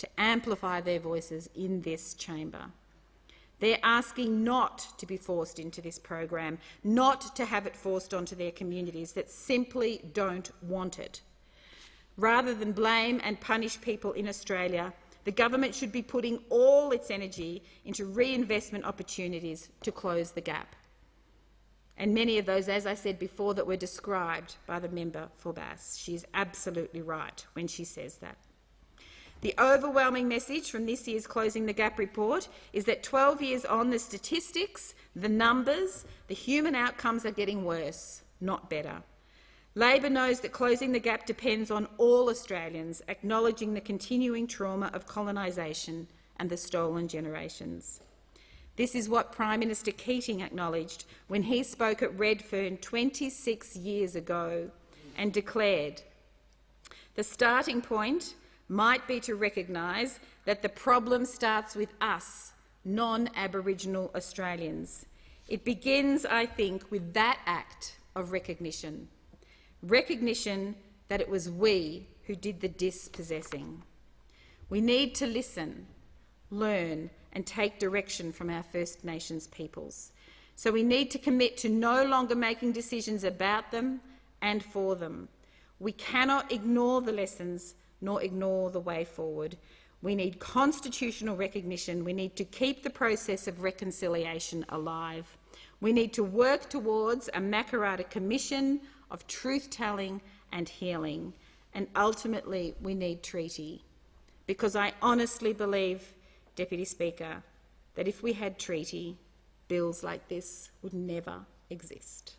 to amplify their voices in this chamber. They're asking not to be forced into this program, not to have it forced onto their communities that simply don't want it. Rather than blame and punish people in Australia, the government should be putting all its energy into reinvestment opportunities to close the gap. And many of those, as I said before, that were described by the member for Bass. She is absolutely right when she says that. The overwhelming message from this year's Closing the Gap report is that 12 years on, the statistics, the numbers, the human outcomes are getting worse, not better. Labor knows that closing the gap depends on all Australians acknowledging the continuing trauma of colonisation and the stolen generations. This is what Prime Minister Keating acknowledged when he spoke at Redfern 26 years ago and declared, "The starting point might be to recognise that the problem starts with us, non-Aboriginal Australians. It begins, I think, with that act of recognition that it was we who did the dispossessing. We need to listen, learn and take direction from our First Nations peoples. So we need to commit to no longer making decisions about them and for them. We cannot ignore the lessons nor ignore the way forward. We need constitutional recognition. We need to keep the process of reconciliation alive. We need to work towards a Makarrata Commission of truth-telling and healing. And ultimately, we need treaty. Because I honestly believe, Deputy Speaker, that if we had treaty, bills like this would never exist.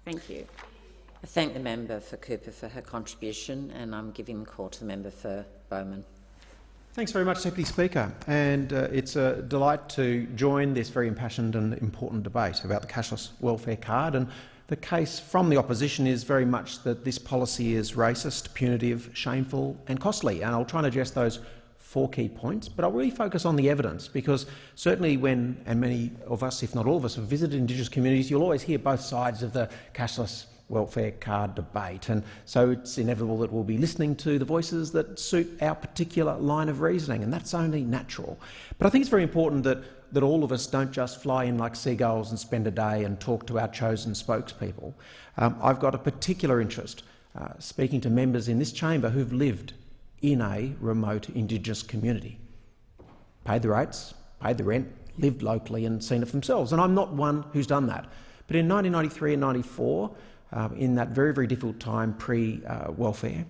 Thank you. I thank the member for Cooper for her contribution, and I'm giving the call to the member for Bowman. Thanks very much, Deputy Speaker. And it's a delight to join this very impassioned and important debate about the cashless welfare card. And the case from the opposition is very much that this policy is racist, punitive, shameful and costly. And I'll try and address those 4 key points, but I'll really focus on the evidence, because certainly when, and many of us, if not all of us, have visited Indigenous communities, you'll always hear both sides of the cashless welfare card debate, and so it's inevitable that we'll be listening to the voices that suit our particular line of reasoning, and that's only natural. But I think it's very important that all of us don't just fly in like seagulls and spend a day and talk to our chosen spokespeople. I've got a particular interest speaking to members in this chamber who've lived in a remote Indigenous community, paid the rates, paid the rent, lived locally and seen it for themselves. And I'm not one who's done that. But in 1993 and 94, in that very, very difficult time pre-welfare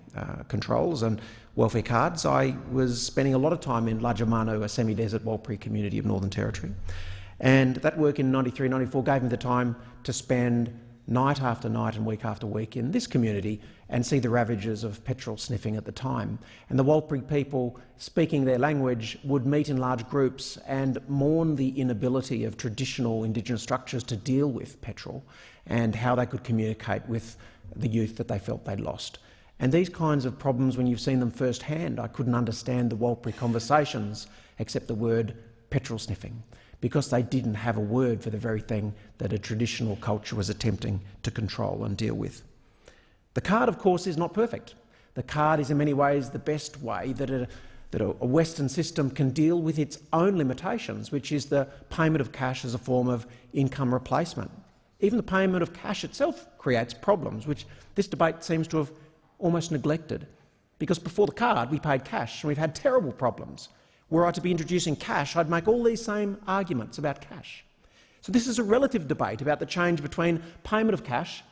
controls and welfare cards, I was spending a lot of time in Lajamanu, a semi-desert Warlpiri community of Northern Territory. And that work in 93, 94 gave me the time to spend night after night and week after week in this community and see the ravages of petrol sniffing at the time. And the Warlpiri people, speaking their language, would meet in large groups and mourn the inability of traditional Indigenous structures to deal with petrol and how they could communicate with the youth that they felt they'd lost. And these kinds of problems, when you've seen them firsthand, I couldn't understand the Warlpiri conversations except the word petrol sniffing, because they didn't have a word for the very thing that a traditional culture was attempting to control and deal with. The card, of course, is not perfect. The card is in many ways the best way that a Western system can deal with its own limitations, which is the payment of cash as a form of income replacement. Even the payment of cash itself creates problems, which this debate seems to have almost neglected, because before the card we paid cash and we've had terrible problems. Were I to be introducing cash, I'd make all these same arguments about cash. So this is a relative debate about the change between payment of cash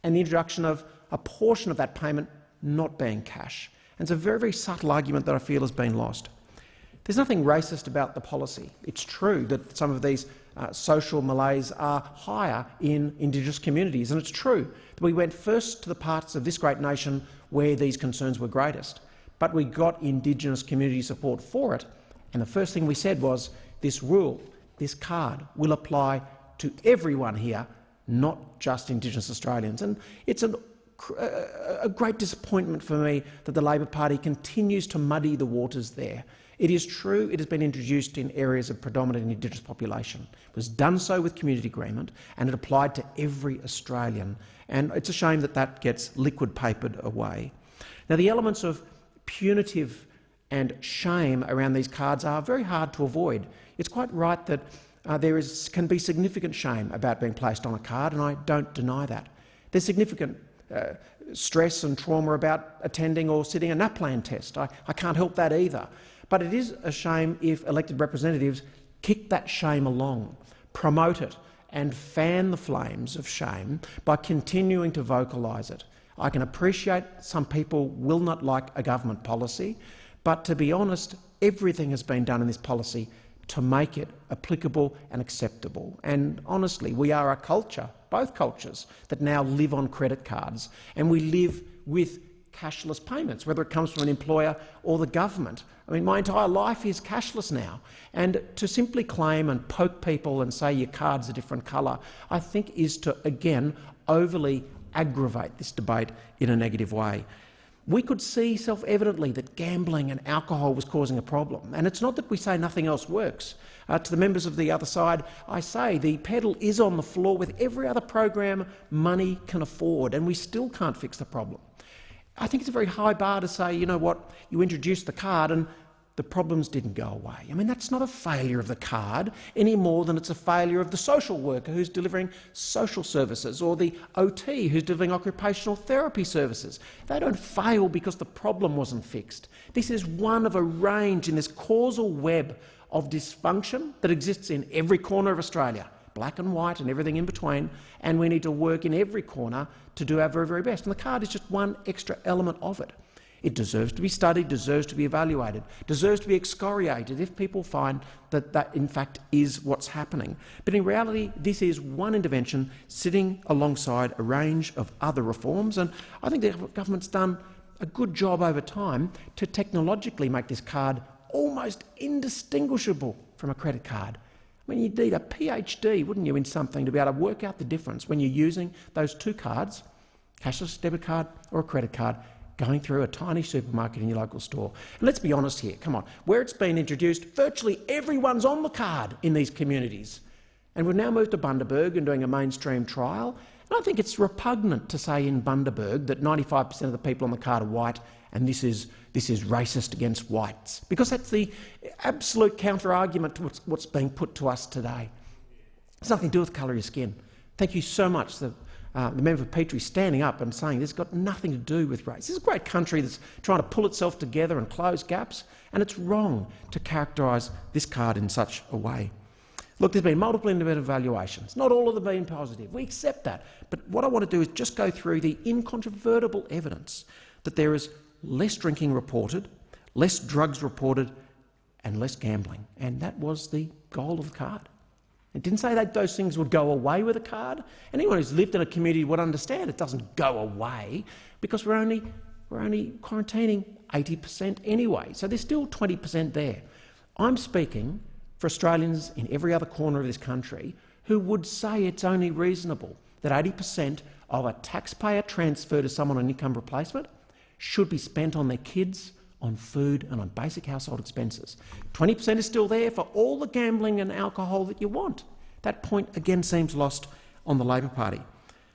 and the introduction of a portion of that payment not being cash. And it's a very, very subtle argument that I feel has been lost. There's nothing racist about the policy. It's true that some of these social malaise are higher in Indigenous communities, and it's true that we went first to the parts of this great nation where these concerns were greatest. But we got Indigenous community support for it, and the first thing we said was this rule, this card, will apply to everyone here, not just Indigenous Australians. And it's a great disappointment for me that the Labor Party continues to muddy the waters there. It is true it has been introduced in areas of predominant Indigenous population. It was done so with community agreement, and it applied to every Australian. And it's a shame that that gets liquid papered away. Now, the elements of punitive and shame around these cards are very hard to avoid. It's quite right that there can be significant shame about being placed on a card, and I don't deny that. There's significant stress and trauma about attending or sitting a NAPLAN test. I can't help that either. But it is a shame if elected representatives kick that shame along, promote it, and fan the flames of shame by continuing to vocalise it. I can appreciate some people will not like a government policy, but to be honest, everything has been done in this policy to make it applicable and acceptable. And honestly, we are a culture, both cultures, that now live on credit cards, and we live with cashless payments, whether it comes from an employer or the government. I mean, my entire life is cashless now, and to simply claim and poke people and say your card's a different colour, I think is to, again, overly aggravate this debate in a negative way. We could see self-evidently that gambling and alcohol was causing a problem, and it's not that we say nothing else works. To the members of the other side, I say the pedal is on the floor with every other program money can afford, and we still can't fix the problem. I think it's a very high bar to say, you know what, you introduced the card and the problems didn't go away. I mean, that's not a failure of the card any more than it's a failure of the social worker who's delivering social services or the OT who's delivering occupational therapy services. They don't fail because the problem wasn't fixed. This is one of a range in this causal web of dysfunction that exists in every corner of Australia, black and white and everything in between, and we need to work in every corner to do our very, very best. And the card is just one extra element of it. It deserves to be studied, deserves to be evaluated, deserves to be excoriated if people find that that in fact is what's happening. But in reality, this is one intervention sitting alongside a range of other reforms, and I think the government's done a good job over time to technologically make this card almost indistinguishable from a credit card. I mean, you'd need a PhD, wouldn't you, in something to be able to work out the difference when you're using those two cards, cashless debit card or a credit card, going through a tiny supermarket in your local store. And let's be honest here, come on, where it's been introduced, virtually everyone's on the card in these communities. And we've now moved to Bundaberg and doing a mainstream trial. And I think it's repugnant to say in Bundaberg that 95% of the people on the card are white and this is racist against whites, because that's the absolute counter-argument to what's being put to us today. It's nothing to do with colour of your skin. Thank you so much. The member for pt2 standing up and saying this has got nothing to do with race. This is a great country that's trying to pull itself together and close gaps, and it's wrong to characterise this card in such a way. Look, there's been multiple independent evaluations. Not all of them have been positive. We accept that. But what I want to do is just go through the incontrovertible evidence that there is less drinking reported, less drugs reported, and less gambling. And that was the goal of the card. It didn't say that those things would go away with a card. Anyone who's lived in a community would understand it doesn't go away because we're only quarantining 80% anyway. So there's still 20% there. I'm speaking for Australians in every other corner of this country who would say it's only reasonable that 80% of a taxpayer transfer to someone on income replacement should be spent on their kids, on food and on basic household expenses. 20% is still there for all the gambling and alcohol that you want. That point again seems lost on the Labor Party.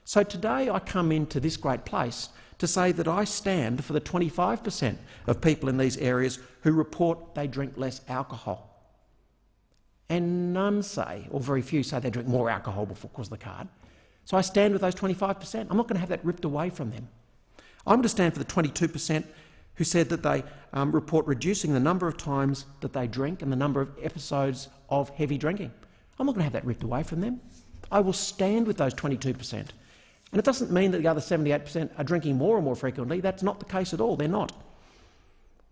So today I come into this great place to say that I stand for the 25% of people in these areas who report they drink less alcohol. And none say, or very few say they drink more alcohol because of the card. So I stand with those 25%. I'm not going to have that ripped away from them. I'm going to stand for the 22% who said that they report reducing the number of times that they drink and the number of episodes of heavy drinking. I'm not going to have that ripped away from them. I will stand with those 22%. And it doesn't mean that the other 78% are drinking more and more frequently. That's not the case at all. They're not.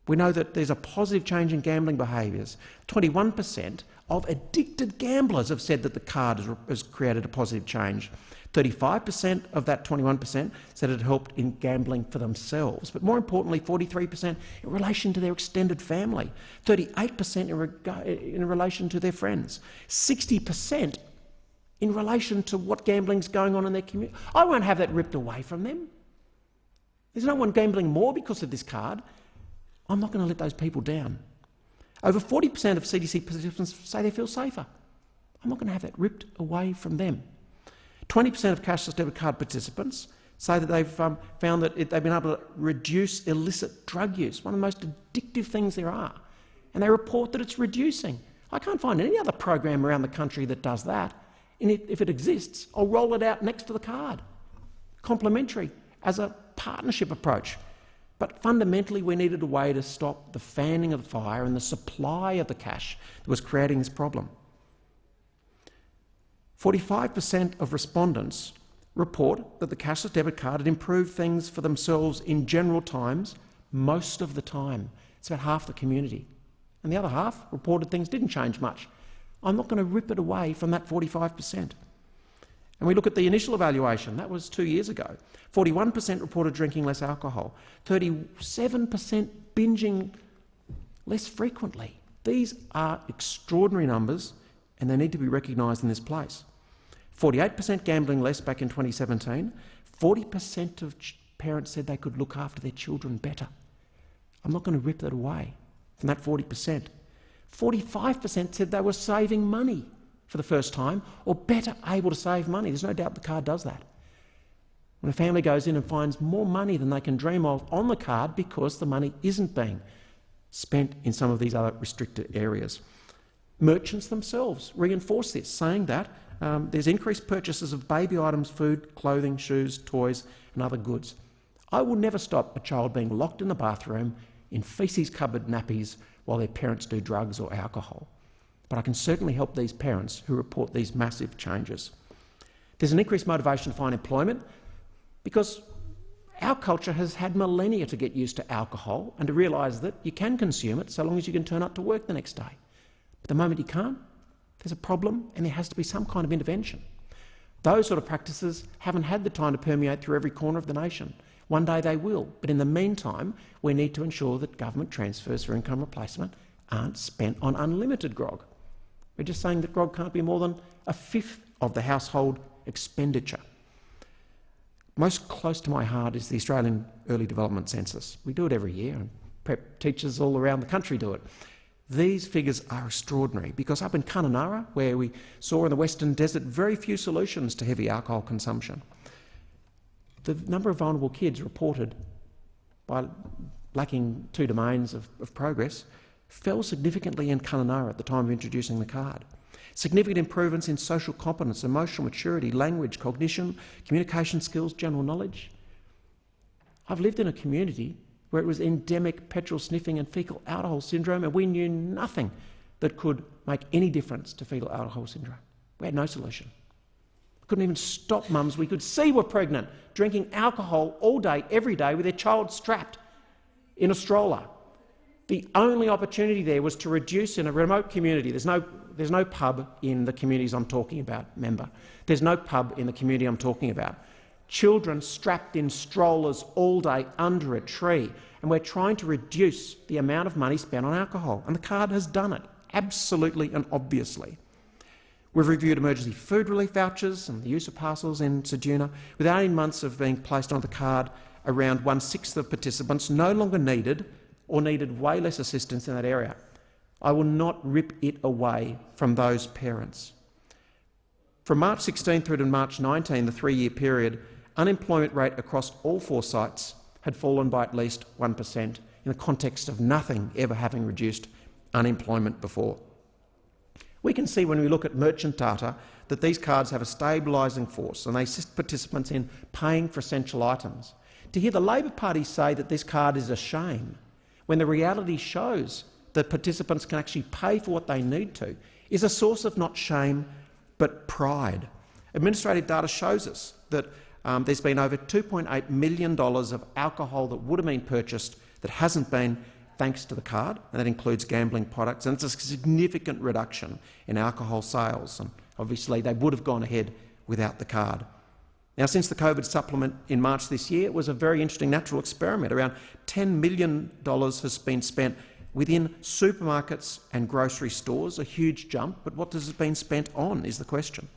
We know that there's a positive change in gambling behaviours. 21% of addicted gamblers have said that the card has created a positive change. 35% of that 21% said it helped in gambling for themselves, but more importantly, 43% in relation to their extended family, 38% in relation to their friends, 60% in relation to what gambling's going on in their community. I won't have that ripped away from them. There's no one gambling more because of this card. I'm not going to let those people down. Over 40% of CDC participants say they feel safer. I'm not going to have that ripped away from them. 20% of cashless debit card participants say that they've found that they've been able to reduce illicit drug use, one of the most addictive things there are. And they report that it's reducing. I can't find any other program around the country that does that. And if it exists, I'll roll it out next to the card. Complementary as a partnership approach. But fundamentally, we needed a way to stop the fanning of the fire and the supply of the cash that was creating this problem. 45% of respondents report that the cashless debit card had improved things for themselves in general terms most of the time. It's about half the community. And the other half reported things didn't change much. I'm not going to rip it away from that 45%. And we look at the initial evaluation, that was 2 years ago. 41% reported drinking less alcohol, 37% binging less frequently. These are extraordinary numbers and they need to be recognised in this place. 48% gambling less back in 2017. 40% of parents said they could look after their children better. I'm not going to rip that away from that 40%. 45% said they were saving money for the first time or better able to save money. There's no doubt the card does that. When a family goes in and finds more money than they can dream of on the card because the money isn't being spent in some of these other restricted areas. Merchants themselves reinforce this, saying that there's increased purchases of baby items, food, clothing, shoes, toys and other goods. I will never stop a child being locked in the bathroom in faeces-covered nappies while their parents do drugs or alcohol. But I can certainly help these parents who report these massive changes. There's an increased motivation to find employment because our culture has had millennia to get used to alcohol and to realise that you can consume it so long as you can turn up to work the next day. But the moment you can't, there's a problem and there has to be some kind of intervention. Those sort of practices haven't had the time to permeate through every corner of the nation. One day they will, but in the meantime, we need to ensure that government transfers for income replacement aren't spent on unlimited grog. We're just saying that grog can't be more than a fifth of the household expenditure. Most close to my heart is the Australian Early Development Census. We do it every year, and prep teachers all around the country do it. These figures are extraordinary because up in Kununurra, where we saw in the Western Desert very few solutions to heavy alcohol consumption, the number of vulnerable kids reported by lacking 2 domains of progress fell significantly in Kununurra at the time of introducing the card. Significant improvements in social competence, emotional maturity, language, cognition, communication skills, general knowledge. I've lived in a community where it was endemic petrol sniffing and fecal alcohol syndrome, and we knew nothing that could make any difference to fetal alcohol syndrome. We had no solution. We couldn't even stop mums we could see were pregnant, drinking alcohol all day, every day, with their child strapped in a stroller. The only opportunity there was to reduce in a remote community. There's no pub in the communities I'm talking about, member. There's no pub in the community I'm talking about. Children strapped in strollers all day under a tree, and we're trying to reduce the amount of money spent on alcohol, and the card has done it, absolutely and obviously. We've reviewed emergency food relief vouchers and the use of parcels in Ceduna. With 18 months of being placed on the card, around 1/6 of participants no longer needed or needed way less assistance in that area. I will not rip it away from those parents. From March 16 through to March 19, the 3-year period, unemployment rate across all 4 sites had fallen by at least 1% in the context of nothing ever having reduced unemployment before. We can see when we look at merchant data that these cards have a stabilising force and they assist participants in paying for essential items. To hear the Labor Party say that this card is a shame, when the reality shows that participants can actually pay for what they need to, is a source of not shame but pride. Administrative data shows us that there's been over $2.8 million of alcohol that would have been purchased that hasn't been, thanks to the card, and that includes gambling products, and it's a significant reduction in alcohol sales, and obviously they would have gone ahead without the card. Now, since the COVID supplement in March this year, it was a very interesting natural experiment. Around $10 million has been spent within supermarkets and grocery stores, a huge jump, but what has it been spent on is the question.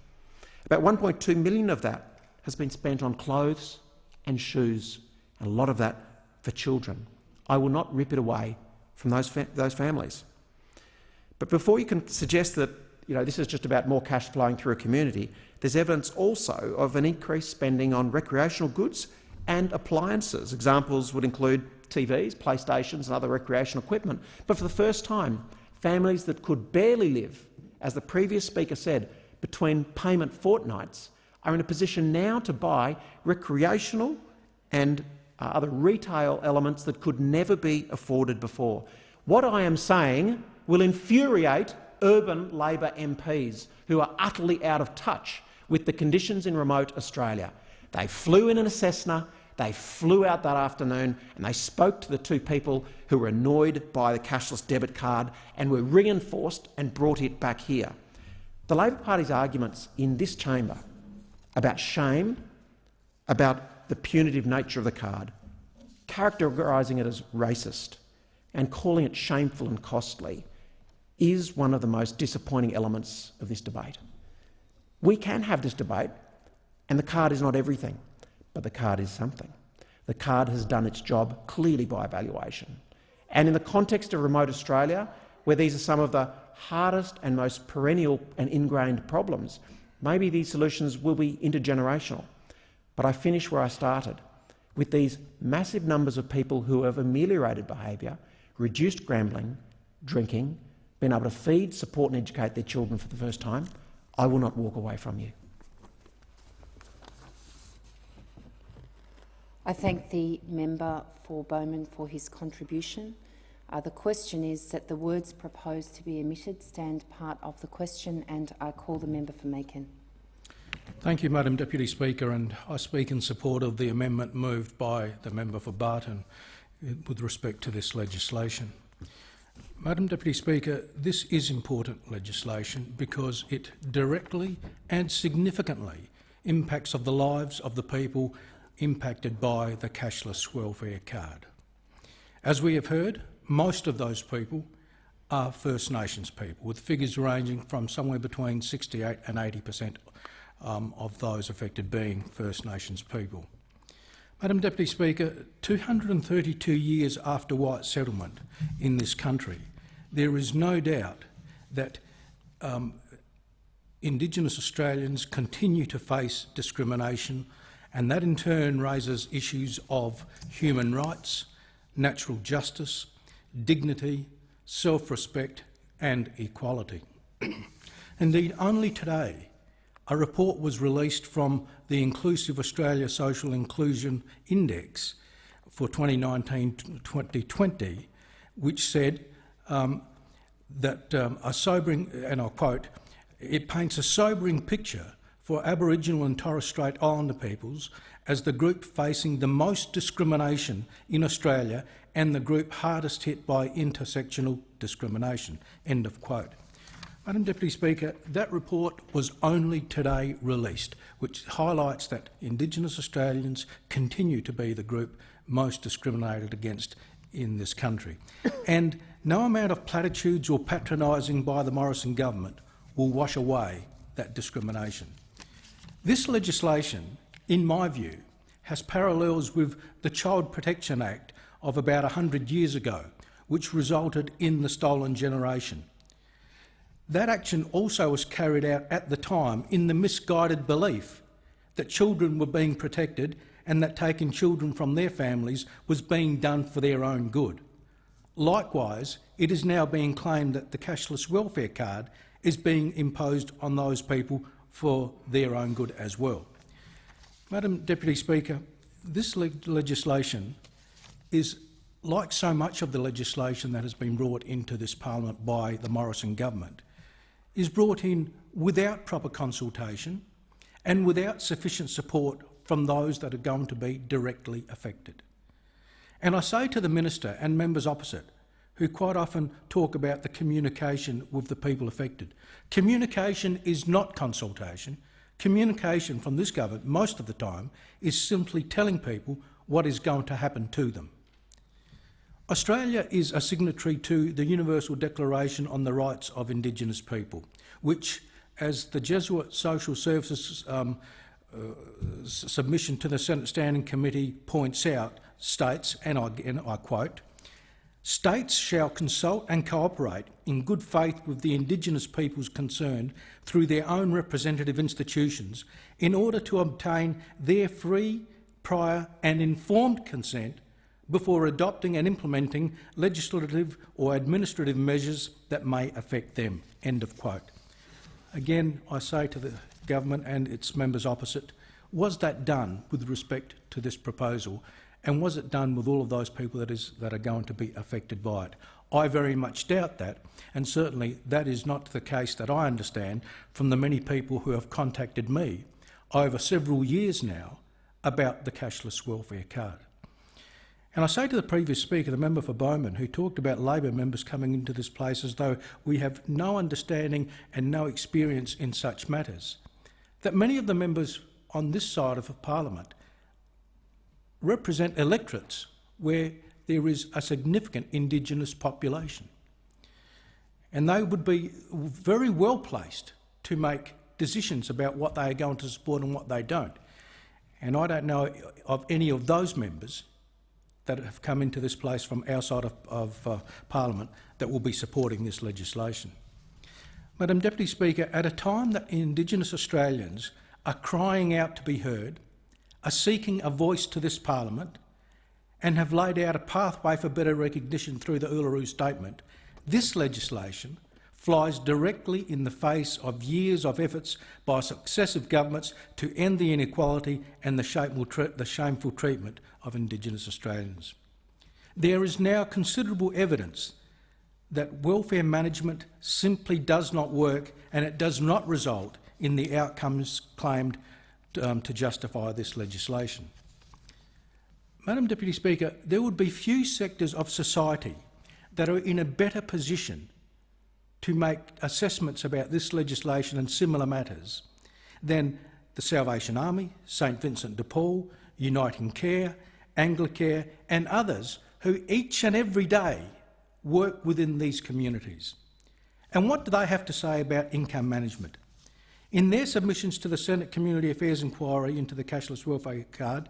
About 1.2 million of that has been spent on clothes and shoes, and a lot of that for children. I will not rip it away from those families. But before you can suggest that this is just about more cash flowing through a community. There's evidence also of an increased spending on recreational goods and appliances. Examples would include TVs, PlayStations and other recreational equipment. But for the first time, families that could barely live, as the previous speaker said, between payment fortnights, are in a position now to buy recreational and other retail elements that could never be afforded before. What I am saying will infuriate urban Labor MPs who are utterly out of touch with the conditions in remote Australia. They flew in a Cessna, they flew out that afternoon and they spoke to the two people who were annoyed by the cashless debit card and were reinforced and brought it back here. The Labor Party's arguments in this chamber about shame, about the punitive nature of the card, characterising it as racist and calling it shameful and costly, is one of the most disappointing elements of this debate. We can have this debate, and the card is not everything, but the card is something. The card has done its job clearly by evaluation. And in the context of remote Australia, where these are some of the hardest and most perennial and ingrained problems, maybe these solutions will be intergenerational. But I finish where I started, with these massive numbers of people who have ameliorated behaviour, reduced gambling, drinking, been able to feed, support and educate their children for the first time. I will not walk away from you. I thank the member for Bowman for his contribution. The question is that the words proposed to be omitted stand part of the question, and I call the member for Meakin. Thank you, Madam Deputy Speaker, and I speak in support of the amendment moved by the member for Barton with respect to this legislation. Madam Deputy Speaker, this is important legislation because it directly and significantly impacts on the lives of the people impacted by the cashless welfare card. As we have heard, most of those people are First Nations people, with figures ranging from somewhere between 68 and 80% of those affected being First Nations people. Madam Deputy Speaker, 232 years after white settlement in this country, there is no doubt that Indigenous Australians continue to face discrimination, and that in turn raises issues of human rights, natural justice, dignity, self-respect and equality. Indeed, only today a report was released from the Inclusive Australia Social Inclusion Index for 2019-2020, which said that a sobering, and I'll quote, it paints a sobering picture for Aboriginal and Torres Strait Islander peoples as the group facing the most discrimination in Australia and the group hardest hit by intersectional discrimination, end of quote. Madam Deputy Speaker, that report was only today released, which highlights that Indigenous Australians continue to be the group most discriminated against in this country. And no amount of platitudes or patronising by the Morrison government will wash away that discrimination. This legislation, in my view, has parallels with the Child Protection Act of about 100 years ago, which resulted in the stolen generation. That action also was carried out at the time in the misguided belief that children were being protected and that taking children from their families was being done for their own good. Likewise, it is now being claimed that the cashless welfare card is being imposed on those people for their own good as well. Madam Deputy Speaker, this legislation is, like so much of the legislation that has been brought into this parliament by the Morrison government, is brought in without proper consultation and without sufficient support from those that are going to be directly affected. And I say to the Minister and members opposite, who quite often talk about the communication with the people affected, communication is not consultation. Communication from this government, most of the time, is simply telling people what is going to happen to them. Australia is a signatory to the Universal Declaration on the Rights of Indigenous People, which, as the Jesuit Social Services submission to the Senate Standing Committee points out, states, and I quote, States shall consult and cooperate in good faith with the Indigenous peoples concerned through their own representative institutions in order to obtain their free, prior and informed consent before adopting and implementing legislative or administrative measures that may affect them." End of quote. Again, I say to the government and its members opposite, was that done with respect to this proposal, and was it done with all of those people that are going to be affected by it? I very much doubt that, and certainly that is not the case that I understand from the many people who have contacted me over several years now about the cashless welfare card. And I say to the previous speaker, the member for Bowman, who talked about Labor members coming into this place as though we have no understanding and no experience in such matters, that many of the members on this side of Parliament represent electorates where there is a significant Indigenous population. And they would be very well placed to make decisions about what they are going to support and what they don't. And I don't know of any of those members that have come into this place from outside of Parliament that will be supporting this legislation. Madam Deputy Speaker, at a time that Indigenous Australians are crying out to be heard, are seeking a voice to this Parliament and have laid out a pathway for better recognition through the Uluru Statement, this legislation flies directly in the face of years of efforts by successive governments to end the inequality and the shameful treatment of Indigenous Australians. There is now considerable evidence that welfare management simply does not work, and it does not result in the outcomes claimed to justify this legislation. Madam Deputy Speaker, there would be few sectors of society that are in a better position to make assessments about this legislation and similar matters than the Salvation Army, St Vincent de Paul, Uniting Care, Anglicare and others who each and every day work within these communities. And what do they have to say about income management? In their submissions to the Senate Community Affairs Inquiry into the cashless welfare card,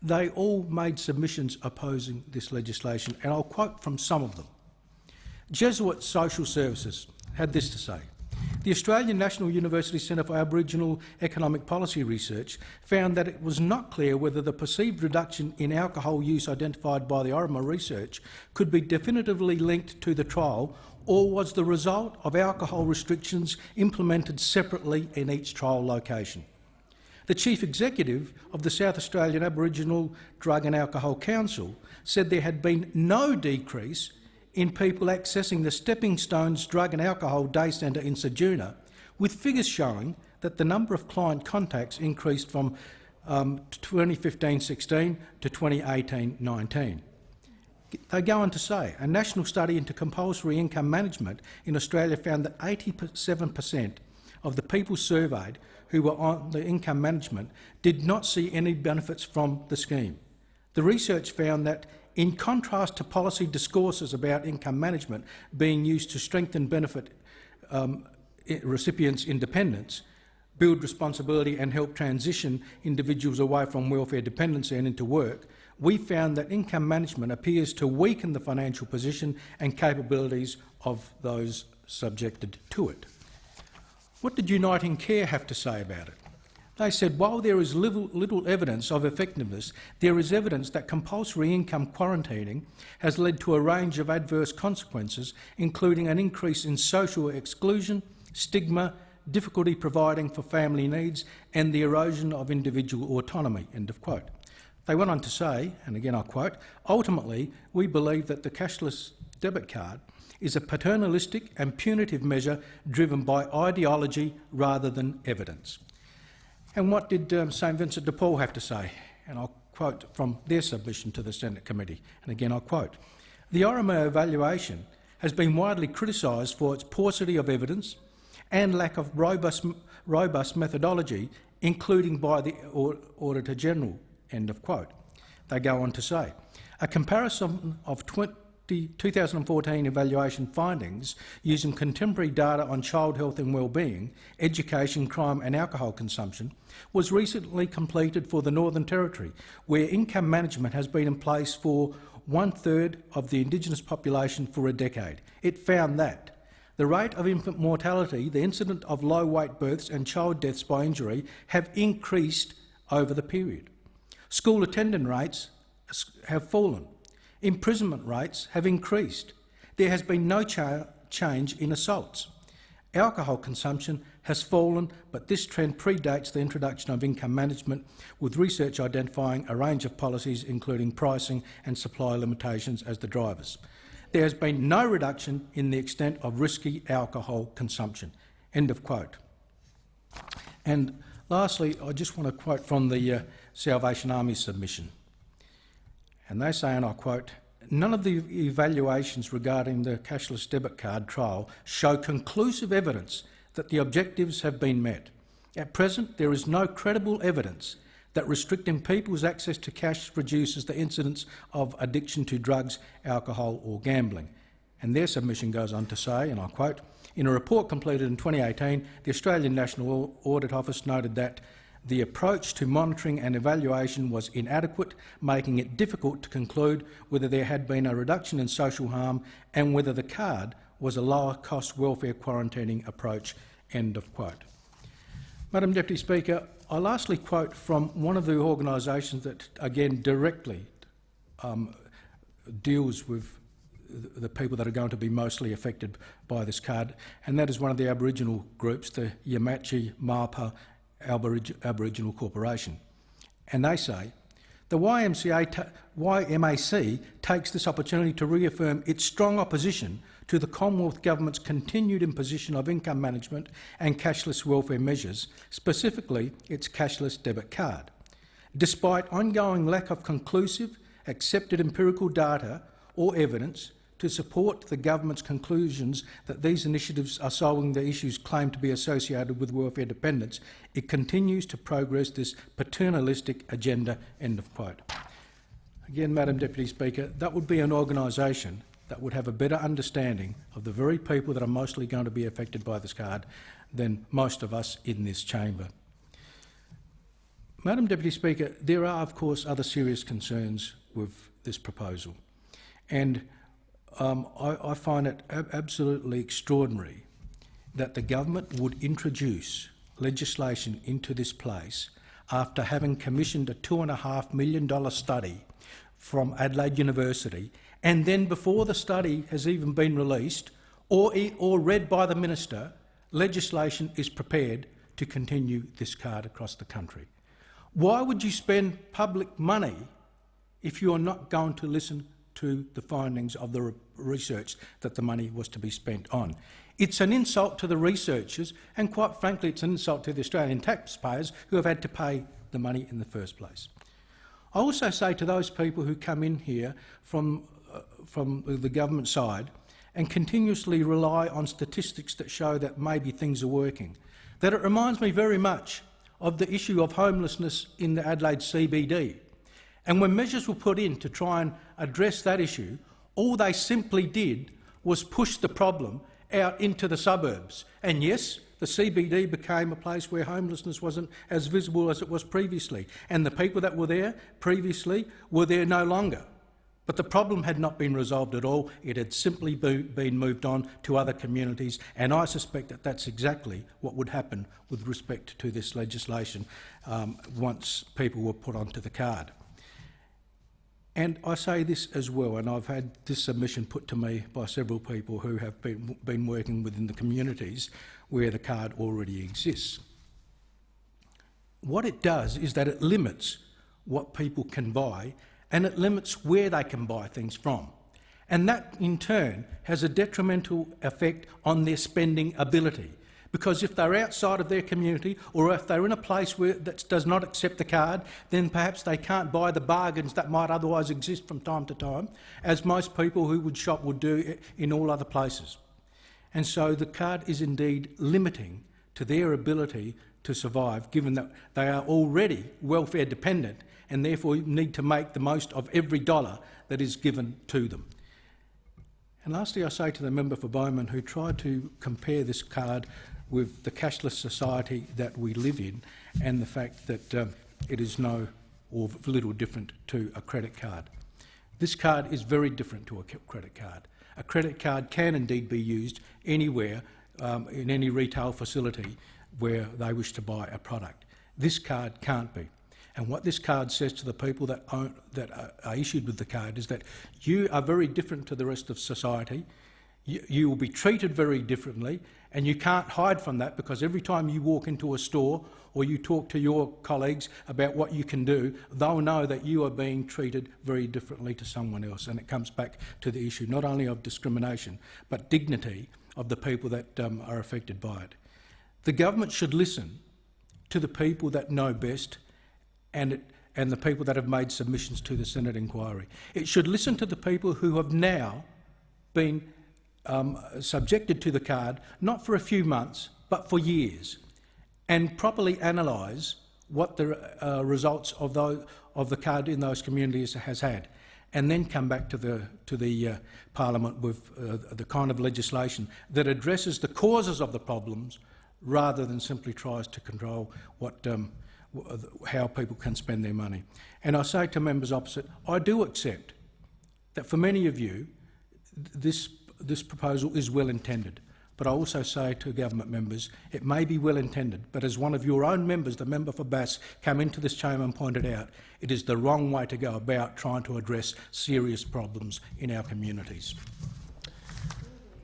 they all made submissions opposing this legislation, and I'll quote from some of them. Jesuit Social Services had this to say: "The Australian National University Centre for Aboriginal Economic Policy Research found that it was not clear whether the perceived reduction in alcohol use identified by the Orima research could be definitively linked to the trial or was the result of alcohol restrictions implemented separately in each trial location." The Chief Executive of the South Australian Aboriginal Drug and Alcohol Council said there had been no decrease in people accessing the Stepping Stones Drug and Alcohol Day Centre in Ceduna, with figures showing that the number of client contacts increased from 2015-16 to 2018-19. They go on to say, a national study into compulsory income management in Australia found that 87% of the people surveyed who were on the income management did not see any benefits from the scheme. The research found that, in contrast to policy discourses about income management being used to strengthen benefit recipients' independence, build responsibility and help transition individuals away from welfare dependency and into work, we found that income management appears to weaken the financial position and capabilities of those subjected to it. What did Uniting Care have to say about it? They said, while there is little evidence of effectiveness, there is evidence that compulsory income quarantining has led to a range of adverse consequences, including an increase in social exclusion, stigma, difficulty providing for family needs and the erosion of individual autonomy." End of quote. They went on to say, and again I quote, "Ultimately, we believe that the cashless debit card is a paternalistic and punitive measure driven by ideology rather than evidence." And what did St Vincent de Paul have to say? And I'll quote from their submission to the Senate Committee. And again I'll quote, "The Orima evaluation has been widely criticised for its paucity of evidence and lack of robust methodology, including by the Auditor General." End of quote. They go on to say, "A comparison of 2014 evaluation findings using contemporary data on child health and wellbeing, education, crime and alcohol consumption was recently completed for the Northern Territory, where income management has been in place for 1/3 of the Indigenous population for a decade. It found that the rate of infant mortality, the incidence of low-weight births and child deaths by injury have increased over the period. School attendance rates have fallen. Imprisonment rates have increased. There has been no change in assaults. Alcohol consumption has fallen, but this trend predates the introduction of income management, with research identifying a range of policies including pricing and supply limitations as the drivers. There has been no reduction in the extent of risky alcohol consumption." End of quote. And lastly, I just want to quote from the Salvation Army submission. And they say, and I quote, "None of the evaluations regarding the cashless debit card trial show conclusive evidence that the objectives have been met. At present, there is no credible evidence that restricting people's access to cash reduces the incidence of addiction to drugs, alcohol or gambling." And their submission goes on to say, and I quote, "In a report completed in 2018, the Australian National Audit Office noted that the approach to monitoring and evaluation was inadequate, making it difficult to conclude whether there had been a reduction in social harm and whether the card was a lower-cost welfare quarantining approach." End of quote. Madam Deputy Speaker, I lastly quote from one of the organisations that, again, directly deals with the people that are going to be mostly affected by this card, and that is one of the Aboriginal groups, the Yamachi Marpa Aboriginal Corporation. And they say, "The YMAC takes this opportunity to reaffirm its strong opposition to the Commonwealth Government's continued imposition of income management and cashless welfare measures, specifically its cashless debit card. Despite ongoing lack of conclusive, accepted empirical data or evidence to support the government's conclusions that these initiatives are solving the issues claimed to be associated with welfare dependence, it continues to progress this paternalistic agenda." End of quote. Again, Madam Deputy Speaker, that would be an organisation that would have a better understanding of the very people that are mostly going to be affected by this card than most of us in this chamber. Madam Deputy Speaker, there are, of course, other serious concerns with this proposal. And I find it absolutely extraordinary that the government would introduce legislation into this place after having commissioned a $2.5 million study from Adelaide University, and then before the study has even been released or read by the Minister, legislation is prepared to continue this card across the country. Why would you spend public money if you are not going to listen to the findings of the research that the money was to be spent on? It's an insult to the researchers, and quite frankly it's an insult to the Australian taxpayers who have had to pay the money in the first place. I also say to those people who come in here from the government side and continuously rely on statistics that show that maybe things are working, that it reminds me very much of the issue of homelessness in the Adelaide CBD. And when measures were put in to try and address that issue, all they simply did was push the problem out into the suburbs. And yes, the CBD became a place where homelessness wasn't as visible as it was previously, and the people that were there previously were there no longer. But the problem had not been resolved at all. It had simply been moved on to other communities, and I suspect that that's exactly what would happen with respect to this legislation once people were put onto the card. And I say this as well, and I've had this submission put to me by several people who have been working within the communities where the card already exists. What it does is that it limits what people can buy, and it limits where they can buy things from. And that, in turn, has a detrimental effect on their spending ability. Because if they're outside of their community, or if they're in a place that does not accept the card, then perhaps they can't buy the bargains that might otherwise exist from time to time, as most people who would shop would do in all other places. And so the card is indeed limiting to their ability to survive, given that they are already welfare dependent and therefore need to make the most of every dollar that is given to them. And lastly, I say to the member for Bowman who tried to compare this card with the cashless society that we live in and the fact that it is no or little different to a credit card. This card is very different to a credit card. A credit card can indeed be used anywhere in any retail facility where they wish to buy a product. This card can't be. And what this card says to the people that are issued with the card is that you are very different to the rest of society. You will be treated very differently, and you can't hide from that, because every time you walk into a store or you talk to your colleagues about what you can do, they'll know that you are being treated very differently to someone else. And it comes back to the issue not only of discrimination, but dignity of the people that are affected by it. The government should listen to the people that know best and the people that have made submissions to the Senate inquiry. It should listen to the people who have now been subjected to the card, not for a few months, but for years, and properly analyse what the results of the card in those communities has had, and then come back to the Parliament with the kind of legislation that addresses the causes of the problems, rather than simply tries to control how people can spend their money. And I say to members opposite, I do accept that for many of you, this proposal is well intended. But I also say to government members, it may be well intended, but as one of your own members, the member for Bass, came into this chamber and pointed out, it is the wrong way to go about trying to address serious problems in our communities.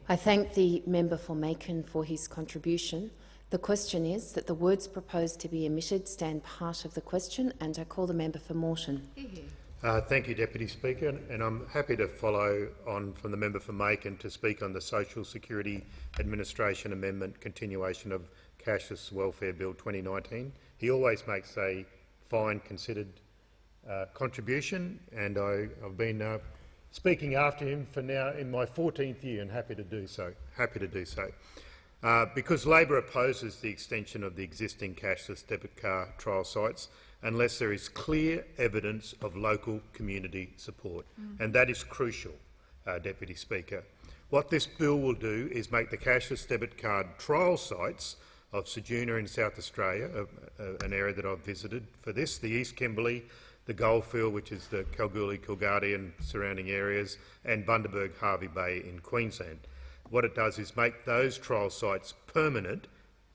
I thank the member for Macon for his contribution. The question is that the words proposed to be omitted stand part of the question, and I call the member for Moreton. Thank you, Deputy Speaker, and I'm happy to follow on from the member for Macon to speak on the Social Security Administration Amendment continuation of Cashless Welfare Bill 2019. He always makes a fine, considered contribution, and I've been speaking after him for now in my 14th year, and happy to do so. Because Labor opposes the extension of the existing cashless debit card trial sites unless there is clear evidence of local community support. And that is crucial, Deputy Speaker. What this bill will do is make the cashless debit card trial sites of Ceduna in South Australia, an area that I've visited for this, the East Kimberley, the Goldfield, which is the Kalgoorlie, Coolgardie and surrounding areas, and Bundaberg Hervey Bay in Queensland. What it does is make those trial sites permanent,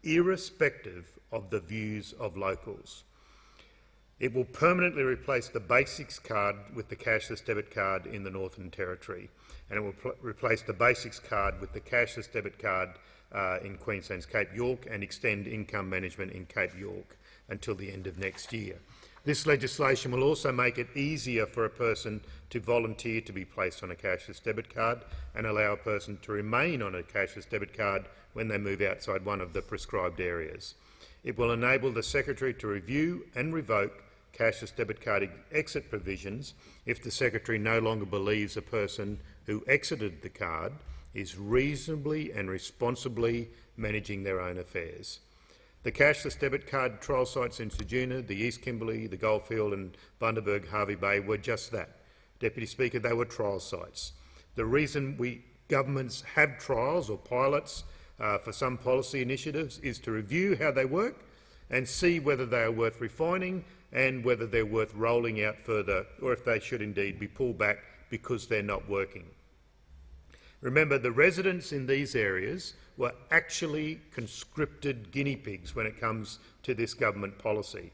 irrespective of the views of locals. It will permanently replace the Basics card with the cashless debit card in the Northern Territory, and it will replace the Basics card with the cashless debit card in Queensland's Cape York, and extend income management in Cape York until the end of next year. This legislation will also make it easier for a person to volunteer to be placed on a cashless debit card, and allow a person to remain on a cashless debit card when they move outside one of the prescribed areas. It will enable the Secretary to review and revoke cashless debit card exit provisions if the Secretary no longer believes a person who exited the card is reasonably and responsibly managing their own affairs. The cashless debit card trial sites in Ceduna, the East Kimberley, the Goldfield and Bundaberg Hervey Bay were just that. Deputy Speaker, they were trial sites. The reason governments have trials or pilots for some policy initiatives is to review how they work and see whether they are worth refining and whether they're worth rolling out further, or if they should indeed be pulled back because they're not working. Remember, the residents in these areas were actually conscripted guinea pigs when it comes to this government policy.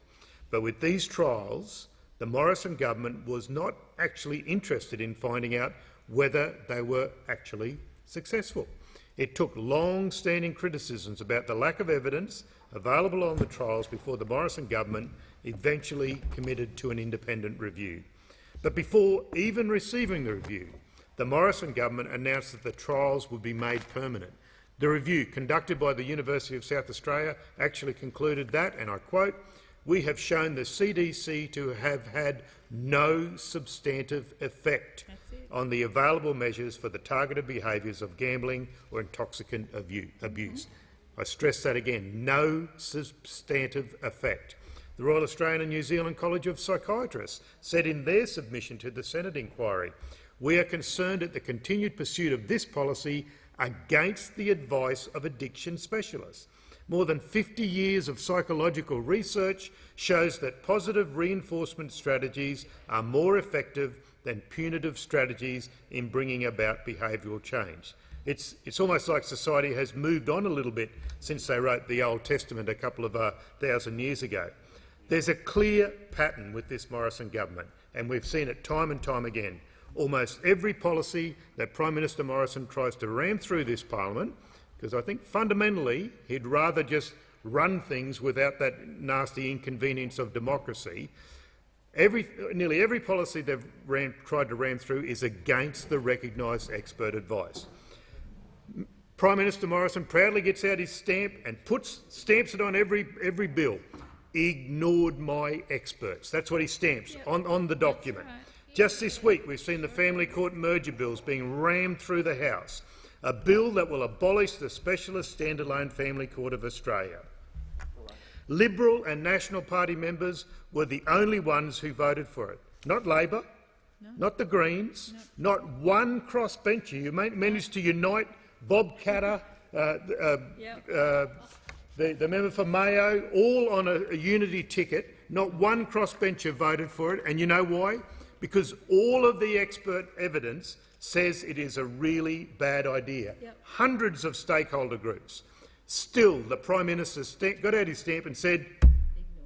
But with these trials, the Morrison government was not actually interested in finding out whether they were actually successful. It took long-standing criticisms about the lack of evidence available on the trials before the Morrison government eventually committed to an independent review. But before even receiving the review, the Morrison government announced that the trials would be made permanent. The review conducted by the University of South Australia actually concluded that, and I quote, "We have shown the CDC to have had no substantive effect on the available measures for the targeted behaviours of gambling or intoxicant abuse." I stress that again, no substantive effect. The Royal Australian and New Zealand College of Psychiatrists said in their submission to the Senate inquiry, "We are concerned at the continued pursuit of this policy against the advice of addiction specialists. More than 50 years of psychological research shows that positive reinforcement strategies are more effective than punitive strategies in bringing about behavioural change. It's almost like society has moved on a little bit since they wrote the Old Testament a couple of 1,000 years ago. There's a clear pattern with this Morrison government, and we've seen it time and time again. Almost every policy that Prime Minister Morrison tries to ram through this parliament, because I think fundamentally he'd rather just run things without that nasty inconvenience of democracy. Nearly every policy they've tried to ram through is against the recognised expert advice. Prime Minister Morrison proudly gets out his stamp and stamps it on every bill. Ignored my experts. That's what he stamps on the document. Right. Just this week we've seen the family court merger bills being rammed through the House, a bill that will abolish the specialist standalone family court of Australia. Liberal and National Party members were the only ones who voted for it. Not Labor, not the Greens, not one crossbencher. You managed to unite Bob Catter, the member for Mayo, all on a unity ticket. Not one crossbencher voted for it, and you know why? Because all of the expert evidence says it is a really bad idea. Hundreds of stakeholder groups. Still, the Prime Minister got out his stamp and said,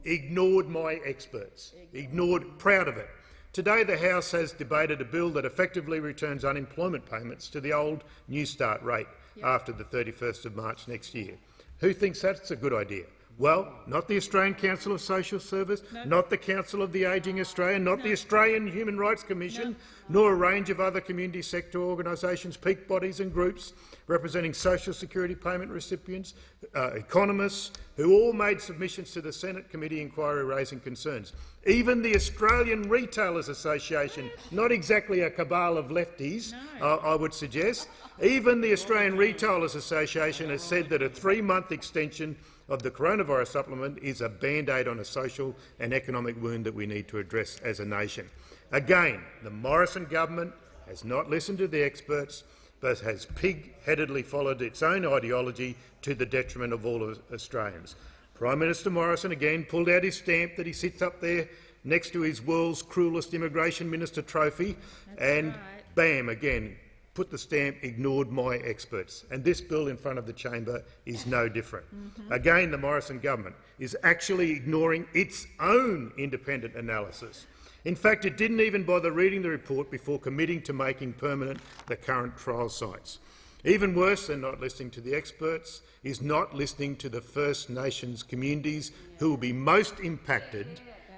ignored my experts. Ignored, proud of it. Today the House has debated a bill that effectively returns unemployment payments to the old New Start rate after the 31st of March next year. Who thinks that's a good idea? Well, not the Australian Council of Social Service, not the Council of the Ageing Australia, not the Australian Human Rights Commission, nor a range of other community sector organisations, peak bodies and groups representing social security payment recipients, economists, who all made submissions to the Senate committee inquiry raising concerns. Even the Australian Retailers Association, not exactly a cabal of lefties, I would suggest, even the Australian Retailers Association has said that a 3-month extension of the coronavirus supplement is a band-aid on a social and economic wound that we need to address as a nation. Again, the Morrison government has not listened to the experts, but has pig-headedly followed its own ideology to the detriment of all of Australians. Prime Minister Morrison again pulled out his stamp that he sits up there next to his world's cruelest immigration minister trophy, and bam, again, put the stamp, ignored my experts. And this bill in front of the chamber is no different. Again, the Morrison government is actually ignoring its own independent analysis. In fact, it didn't even bother reading the report before committing to making permanent the current trial sites. Even worse than not listening to the experts is not listening to the First Nations communities who will be most impacted,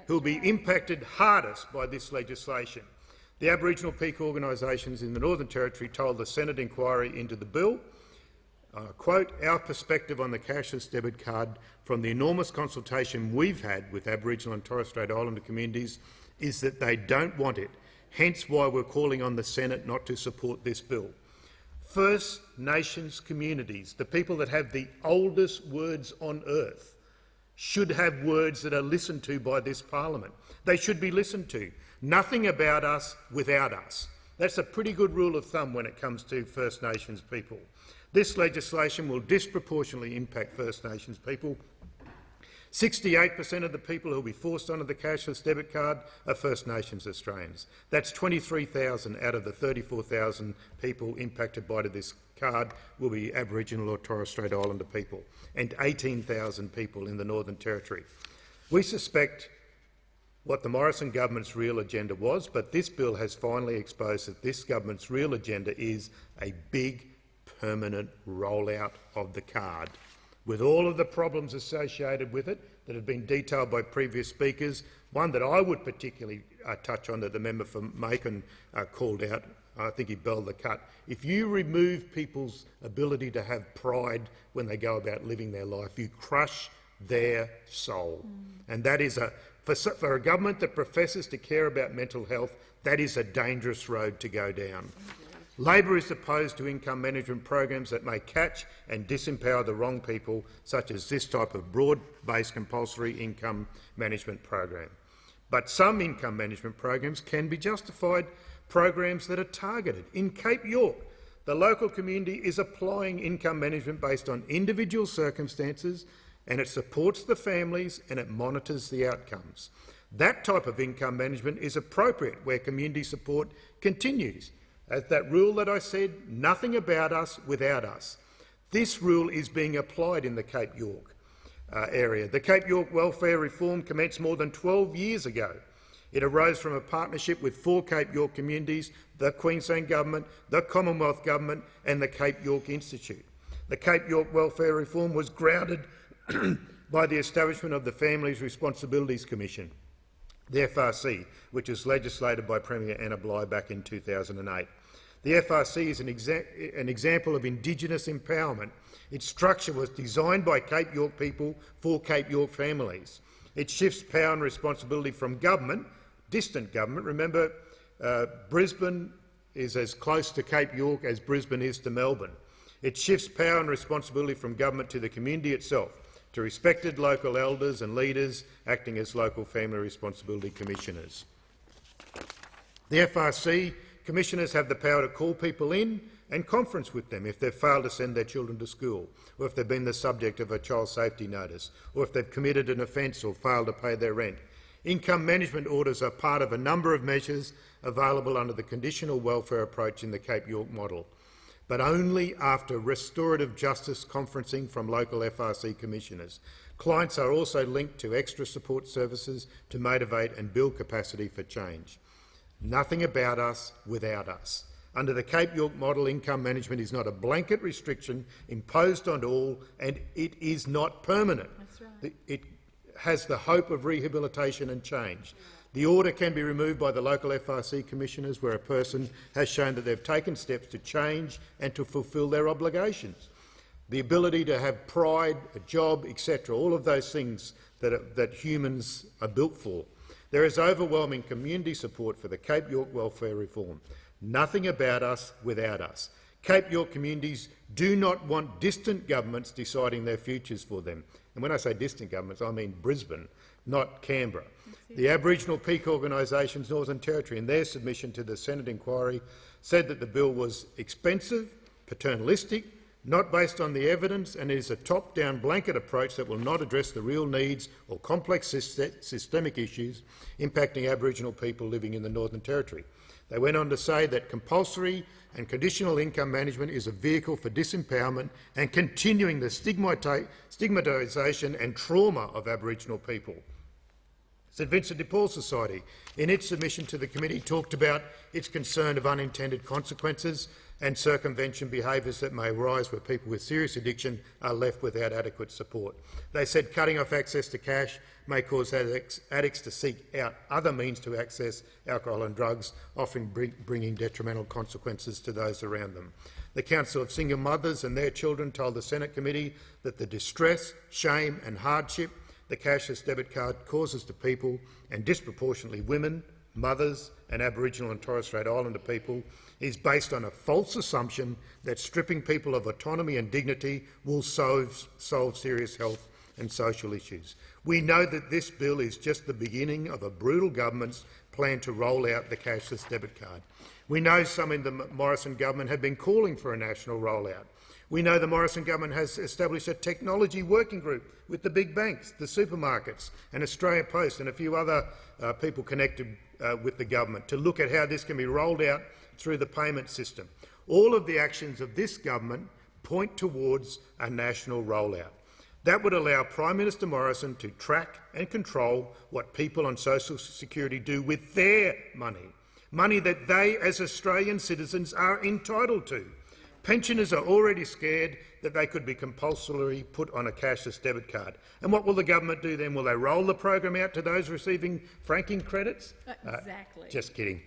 who will be impacted hardest by this legislation. The Aboriginal peak organisations in the Northern Territory told the Senate inquiry into the bill, quote, "Our perspective on the cashless debit card from the enormous consultation we've had with Aboriginal and Torres Strait Islander communities is that they don't want it, hence why we're calling on the Senate not to support this bill." First Nations communities, the people that have the oldest words on earth, should have words that are listened to by this parliament. They should be listened to. Nothing about us without us. That's a pretty good rule of thumb when it comes to First Nations people. This legislation will disproportionately impact First Nations people. 68% of the people who will be forced onto the cashless debit card are First Nations Australians. That's 23,000 out of the 34,000 people impacted by this card will be Aboriginal or Torres Strait Islander people, and 18,000 people in the Northern Territory. We suspect what the Morrison government's real agenda was, but this bill has finally exposed that this government's real agenda is a big, permanent rollout of the card, with all of the problems associated with it that have been detailed by previous speakers. One that I would particularly touch on that the member for Macon called out, I think he belled the cut. If you remove people's ability to have pride when they go about living their life, you crush their soul. And that is for a government that professes to care about mental health, that is a dangerous road to go down. Labor is opposed to income management programs that may catch and disempower the wrong people, such as this type of broad-based compulsory income management program. But some income management programs can be justified programs that are targeted. In Cape York, the local community is applying income management based on individual circumstances, and it supports the families and it monitors the outcomes. That type of income management is appropriate where community support continues. As that rule that I said, nothing about us without us. This rule is being applied in the Cape York area. The Cape York welfare reform commenced more than 12 years ago. It arose from a partnership with 4 Cape York communities, the Queensland Government, the Commonwealth Government and the Cape York Institute. The Cape York welfare reform was grounded by the establishment of the Families Responsibilities Commission, the FRC, which was legislated by Premier Anna Bligh back in 2008. The FRC is an example of Indigenous empowerment. Its structure was designed by Cape York people for Cape York families. It shifts power and responsibility from government, distant government. Remember, Brisbane is as close to Cape York as Brisbane is to Melbourne. It shifts power and responsibility from government to the community itself, to respected local elders and leaders acting as local family responsibility commissioners. The FRC commissioners have the power to call people in and conference with them if they've failed to send their children to school, or if they've been the subject of a child safety notice, or if they've committed an offence or failed to pay their rent. Income management orders are part of a number of measures available under the conditional welfare approach in the Cape York model, but only after restorative justice conferencing from local FRC commissioners. Clients are also linked to extra support services to motivate and build capacity for change. Nothing about us without us. Under the Cape York model, income management is not a blanket restriction imposed on all, and it is not permanent. That's right. It has the hope of rehabilitation and change. The order can be removed by the local FRC commissioners where a person has shown that they've taken steps to change and to fulfil their obligations. The ability to have pride, a job, etc., all of those things that humans are built for. There is overwhelming community support for the Cape York welfare reform. Nothing about us without us. Cape York communities do not want distant governments deciding their futures for them. And when I say distant governments, I mean Brisbane, not Canberra. The Aboriginal peak organisations Northern Territory, in their submission to the Senate inquiry, said that the bill was expensive, paternalistic, not based on the evidence, and is a top-down blanket approach that will not address the real needs or complex systemic issues impacting Aboriginal people living in the Northern Territory. They went on to say that compulsory and conditional income management is a vehicle for disempowerment and continuing the stigmatisation and trauma of Aboriginal people. St Vincent de Paul Society, in its submission to the committee, talked about its concern of unintended consequences and circumvention behaviours that may arise where people with serious addiction are left without adequate support. They said cutting off access to cash may cause addicts to seek out other means to access alcohol and drugs, often bringing detrimental consequences to those around them. The Council of Single Mothers and their children told the Senate committee that the distress, shame and hardship the cashless debit card causes to people, and disproportionately women, mothers and Aboriginal and Torres Strait Islander people, is based on a false assumption that stripping people of autonomy and dignity will solve serious health and social issues. We know that this bill is just the beginning of a brutal government's plan to roll out the cashless debit card. We know some in the Morrison government have been calling for a national rollout. We know the Morrison government has established a technology working group with the big banks, the supermarkets and Australia Post and a few other people connected with the government to look at how this can be rolled out through the payment system. All of the actions of this government point towards a national rollout. That would allow Prime Minister Morrison to track and control what people on social security do with their money, money that they as Australian citizens are entitled to. Pensioners are already scared that they could be compulsorily put on a cashless debit card. And what will the government do then? Will they roll the program out to those receiving franking credits? Exactly. Just kidding.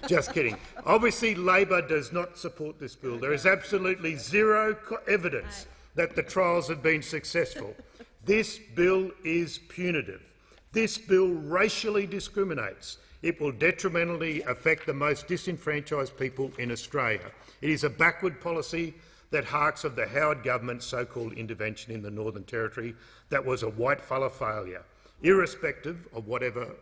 Just kidding. Obviously, Labor does not support this bill. There is absolutely zero evidence that the trials have been successful. This bill is punitive. This bill racially discriminates. It will detrimentally affect the most disenfranchised people in Australia. It is a backward policy that harks of the Howard government's so-called intervention in the Northern Territory that was a white-fella failure, irrespective of whatever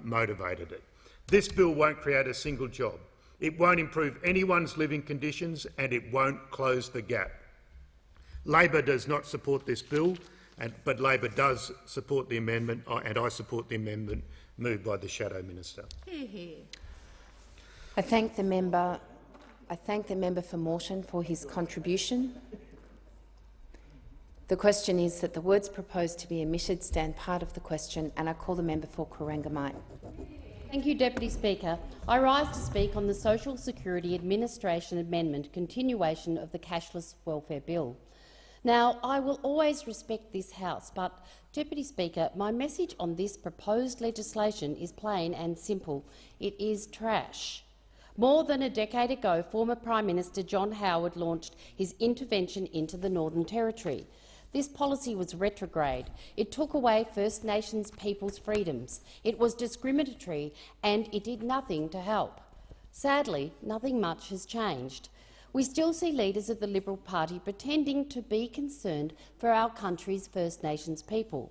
motivated it. This bill won't create a single job. It won't improve anyone's living conditions and it won't close the gap. Labor does not support this bill But Labor does support the amendment, and I support the amendment moved by the Shadow Minister. I thank the member for Moreton for his contribution. The question is that the words proposed to be omitted stand part of the question, and I call the member for Corangamite. Thank you, Deputy Speaker. I rise to speak on the Social Security Administration Amendment, continuation of the Cashless Welfare Bill. Now, I will always respect this House, but, Deputy Speaker, my message on this proposed legislation is plain and simple. It is trash. More than a decade ago, former Prime Minister John Howard launched his intervention into the Northern Territory. This policy was retrograde. It took away First Nations people's freedoms. It was discriminatory, and it did nothing to help. Sadly, nothing much has changed. We still see leaders of the Liberal Party pretending to be concerned for our country's First Nations people.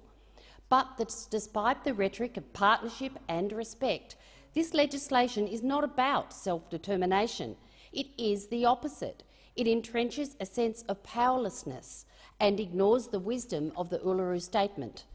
But despite the rhetoric of partnership and respect, this legislation is not about self-determination. It is the opposite. It entrenches a sense of powerlessness and ignores the wisdom of the Uluru Statement.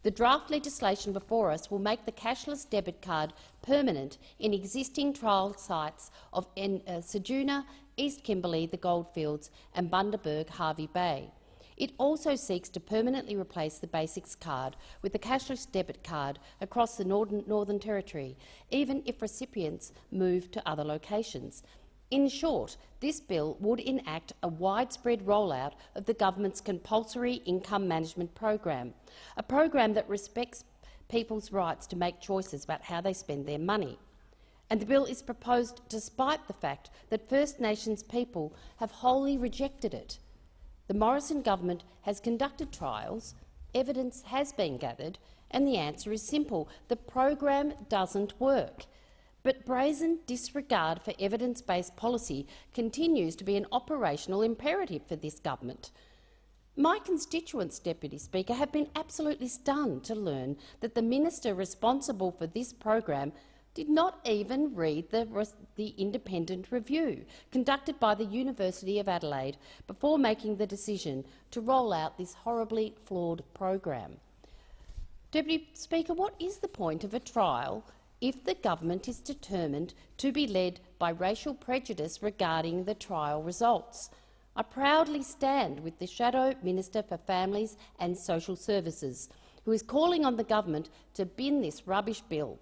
The draft legislation before us will make the cashless debit card permanent in existing trial sites of Ceduna, East Kimberley, the Goldfields and Bundaberg, Hervey Bay. It also seeks to permanently replace the Basics card with the cashless debit card across the Northern Territory, even if recipients move to other locations. In short, this bill would enact a widespread rollout of the government's compulsory income management program, a program that respects people's rights to make choices about how they spend their money. And the bill is proposed despite the fact that First Nations people have wholly rejected it. The Morrison government has conducted trials, evidence has been gathered, and the answer is simple: the program doesn't work. But brazen disregard for evidence-based policy continues to be an operational imperative for this government. My constituents, Deputy Speaker, have been absolutely stunned to learn that the minister responsible for this program did not even read the independent review conducted by the University of Adelaide before making the decision to roll out this horribly flawed program. Deputy Speaker, what is the point of a trial if the government is determined to be led by racial prejudice regarding the trial results? I proudly stand with the Shadow Minister for Families and Social Services, who is calling on the government to bin this rubbish bill.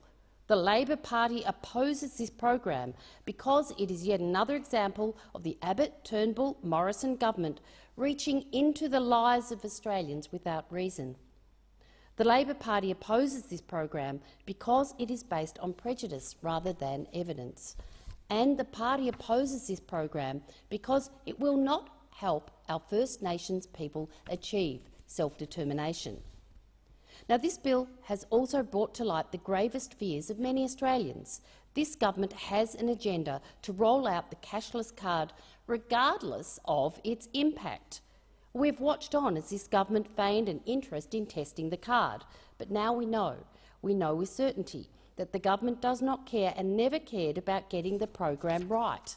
The Labor Party opposes this program because it is yet another example of the Abbott-Turnbull-Morrison government reaching into the lives of Australians without reason. The Labor Party opposes this program because it is based on prejudice rather than evidence. And the party opposes this program because it will not help our First Nations people achieve self-determination. Now, this bill has also brought to light the gravest fears of many Australians. This government has an agenda to roll out the cashless card regardless of its impact. We've watched on as this government feigned an interest in testing the card, but now we know with certainty that the government does not care and never cared about getting the program right.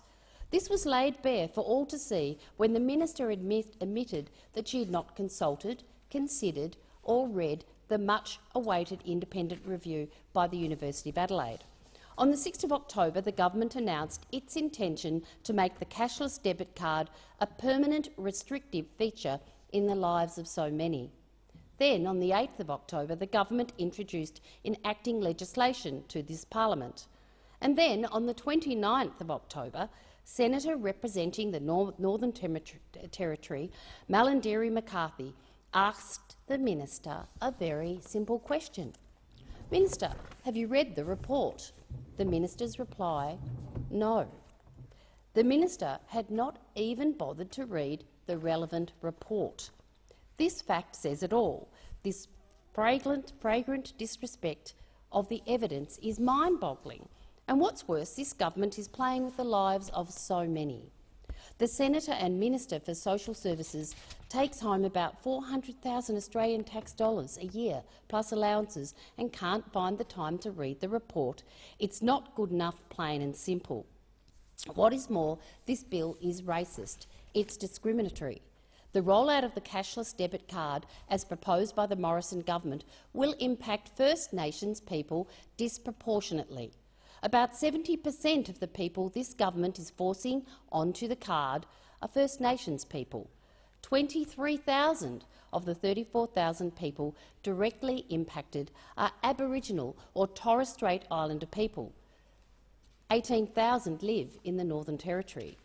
This was laid bare for all to see when the minister admitted that she had not consulted, considered or read the much-awaited independent review by the University of Adelaide. On the 6th of October, the government announced its intention to make the cashless debit card a permanent restrictive feature in the lives of so many. Then, on the 8th of October, the government introduced enacting legislation to this parliament. And then, on the 29th of October, Senator representing the Northern Territory, Malandiri McCarthy, asked the minister a very simple question. Minister, have you read the report? The minister's reply, no. The minister had not even bothered to read the relevant report. This fact says it all. This flagrant disrespect of the evidence is mind-boggling. And what's worse, this government is playing with the lives of so many. The Senator and Minister for Social Services takes home about 400,000 Australian tax dollars a year, plus allowances, and can't find the time to read the report. It's not good enough, plain and simple. What is more, this bill is racist. It's discriminatory. The rollout of the cashless debit card, as proposed by the Morrison government, will impact First Nations people disproportionately. About 70% of the people this government is forcing onto the card are First Nations people. 23,000 of the 34,000 people directly impacted are Aboriginal or Torres Strait Islander people. 18,000 live in the Northern Territory.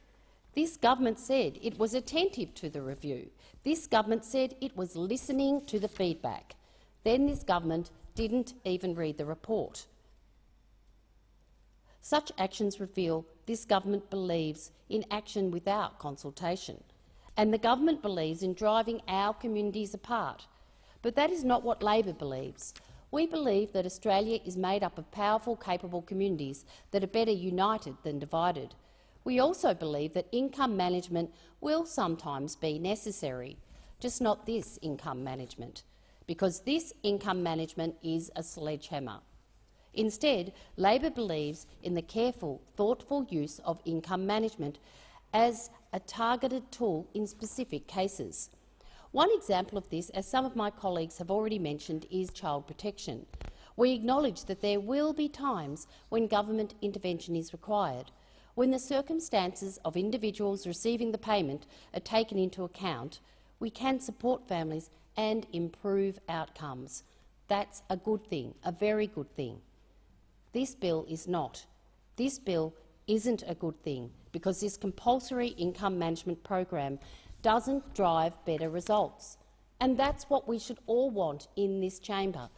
This government said it was attentive to the review. This government said it was listening to the feedback. Then this government didn't even read the report. Such actions reveal this government believes in action without consultation, and the government believes in driving our communities apart. But that is not what Labor believes. We believe that Australia is made up of powerful, capable communities that are better united than divided. We also believe that income management will sometimes be necessary, just not this income management, because this income management is a sledgehammer. Instead, Labor believes in the careful, thoughtful use of income management as a targeted tool in specific cases. One example of this, as some of my colleagues have already mentioned, is child protection. We acknowledge that there will be times when government intervention is required. When the circumstances of individuals receiving the payment are taken into account, we can support families and improve outcomes. That's a good thing, a very good thing. This bill is not. This bill isn't a good thing because this compulsory income management program doesn't drive better results. And that's what we should all want in this chamber,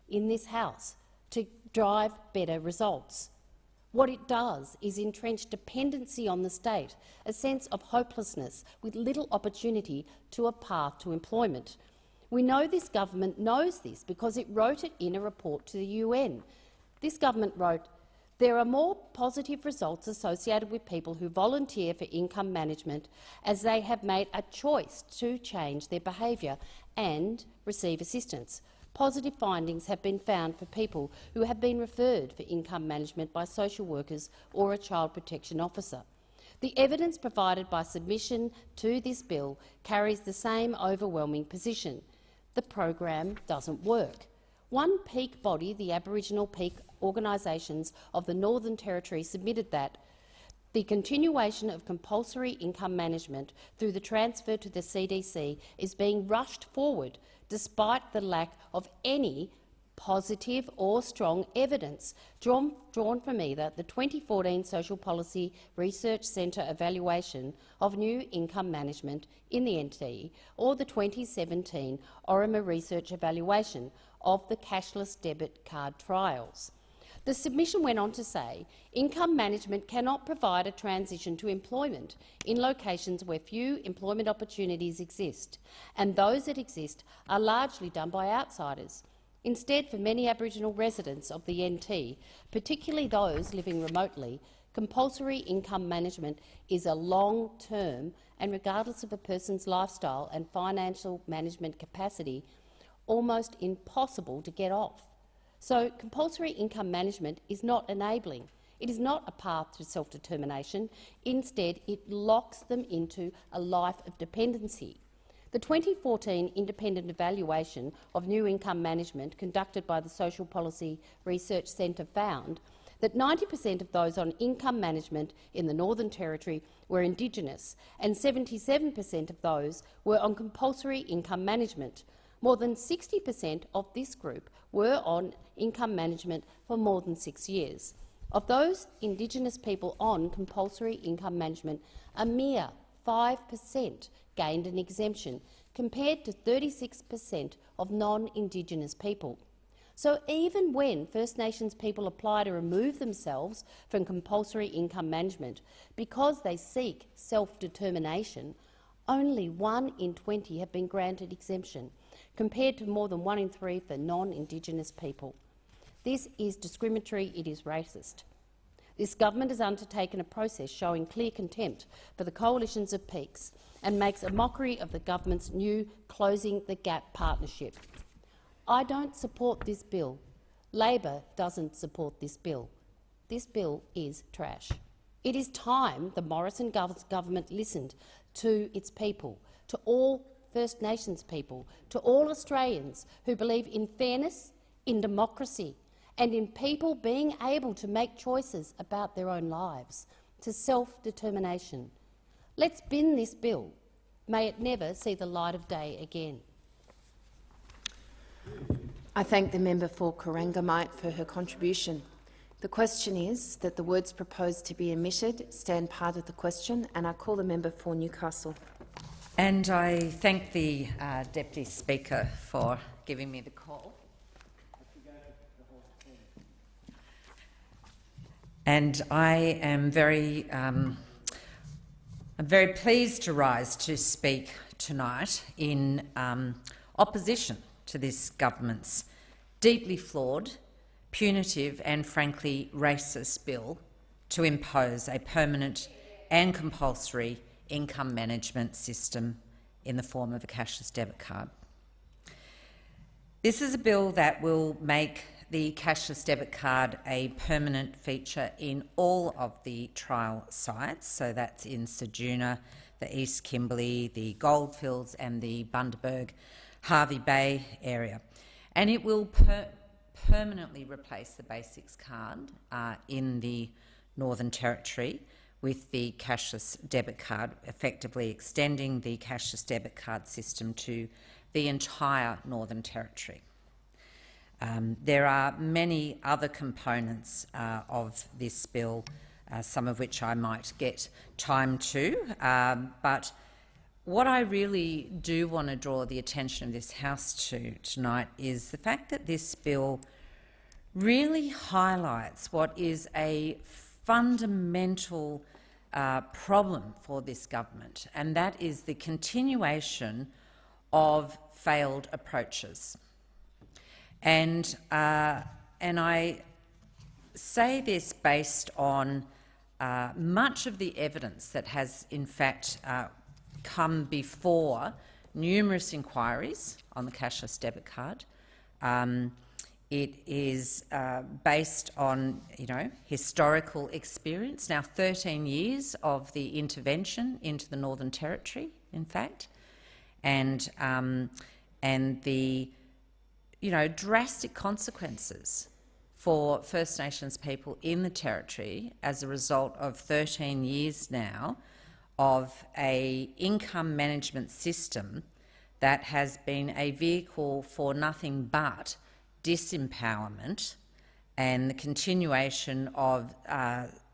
in this House, to drive better results. What it does is entrench dependency on the state, a sense of hopelessness with little opportunity to a path to employment. We know this government knows this because it wrote it in a report to the UN. This government wrote, "There are more positive results associated with people who volunteer for income management as they have made a choice to change their behaviour and receive assistance. Positive findings have been found for people who have been referred for income management by social workers or a child protection officer." The evidence provided by submission to this bill carries the same overwhelming position. The program doesn't work. One peak body, the Aboriginal peak organisations of the Northern Territory, submitted that the continuation of compulsory income management through the transfer to the CDC is being rushed forward despite the lack of any positive or strong evidence drawn from either the 2014 Social Policy Research Centre evaluation of new income management in the NT or the 2017 Orima Research evaluation of the cashless debit card trials. The submission went on to say, income management cannot provide a transition to employment in locations where few employment opportunities exist, and those that exist are largely done by outsiders. Instead, for many Aboriginal residents of the NT, particularly those living remotely, compulsory income management is a long-term and, regardless of a person's lifestyle and financial management capacity, almost impossible to get off. So compulsory income management is not enabling. It is not a path to self-determination. Instead, it locks them into a life of dependency. The 2014 independent evaluation of new income management conducted by the Social Policy Research Centre found that 90% of those on income management in the Northern Territory were Indigenous and 77% of those were on compulsory income management. More than 60% of this group were on income management for more than 6 years. Of those Indigenous people on compulsory income management, a mere 5% gained an exemption, compared to 36% of non-Indigenous people. So even when First Nations people apply to remove themselves from compulsory income management because they seek self-determination, only 1 in 20 have been granted exemption, compared to more than 1 in 3 for non-Indigenous people. This is discriminatory, it is racist. This government has undertaken a process showing clear contempt for the coalitions of peaks and makes a mockery of the government's new Closing the Gap partnership. I don't support this bill. Labor doesn't support this bill. This bill is trash. It is time the Morrison government listened to its people, to all First Nations people, to all Australians who believe in fairness, in democracy and in people being able to make choices about their own lives, to self-determination. Let's bin this bill. May it never see the light of day again. I thank the member for Corangamite for her contribution. The question is that the words proposed to be omitted stand part of the question, and I call the member for Newcastle. And I thank the Deputy Speaker for giving me the call. And I am very pleased to rise to speak tonight in opposition to this government's deeply flawed, punitive and frankly racist bill to impose a permanent and compulsory income management system in the form of a cashless debit card. This is a bill that will make the cashless debit card a permanent feature in all of the trial sites, so that's in Ceduna, the East Kimberley, the Goldfields and the Bundaberg Hervey Bay area. And it will permanently replace the Basics card in the Northern Territory with the cashless debit card, effectively extending the cashless debit card system to the entire Northern Territory. There are many other components of this bill, some of which I might get time to, but what I really do want to draw the attention of this House to tonight is the fact that this bill really highlights what is a fundamental problem for this government, and that is the continuation of failed approaches. And I say this based on much of the evidence that has in fact come before numerous inquiries on the cashless debit card. It is based on, historical experience, now 13 years of the intervention into the Northern Territory, in fact, and the drastic consequences for First Nations people in the Territory as a result of 13 years now of an income management system that has been a vehicle for nothing but disempowerment and the continuation of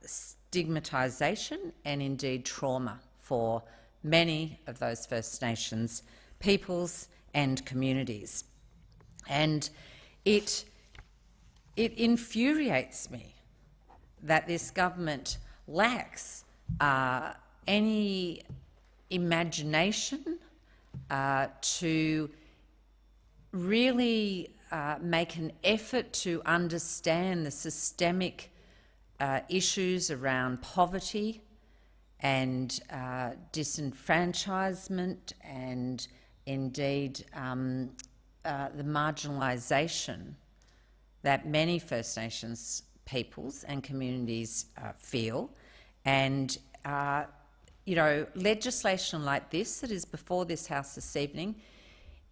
stigmatisation and indeed trauma for many of those First Nations peoples and communities. And it infuriates me that this government lacks any imagination to really make an effort to understand the systemic issues around poverty and disenfranchisement and indeed the marginalisation that many First Nations peoples and communities feel. And, legislation like this that is before this House this evening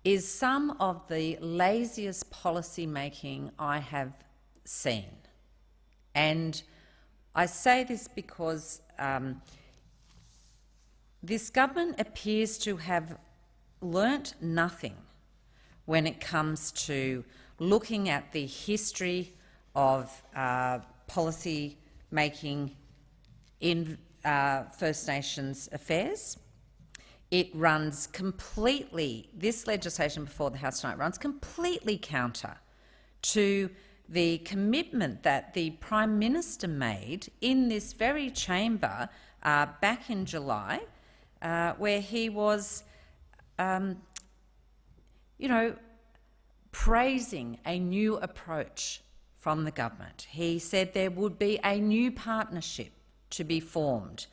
is some of the laziest policy making I have seen. And I say this because this government appears to have learnt nothing when it comes to looking at the history of policy making in First Nations affairs. It runs completely, this legislation before the House tonight runs completely counter to the commitment that the Prime Minister made in this very chamber back in July, where he was praising a new approach from the government. He said there would be a new partnership to be formed,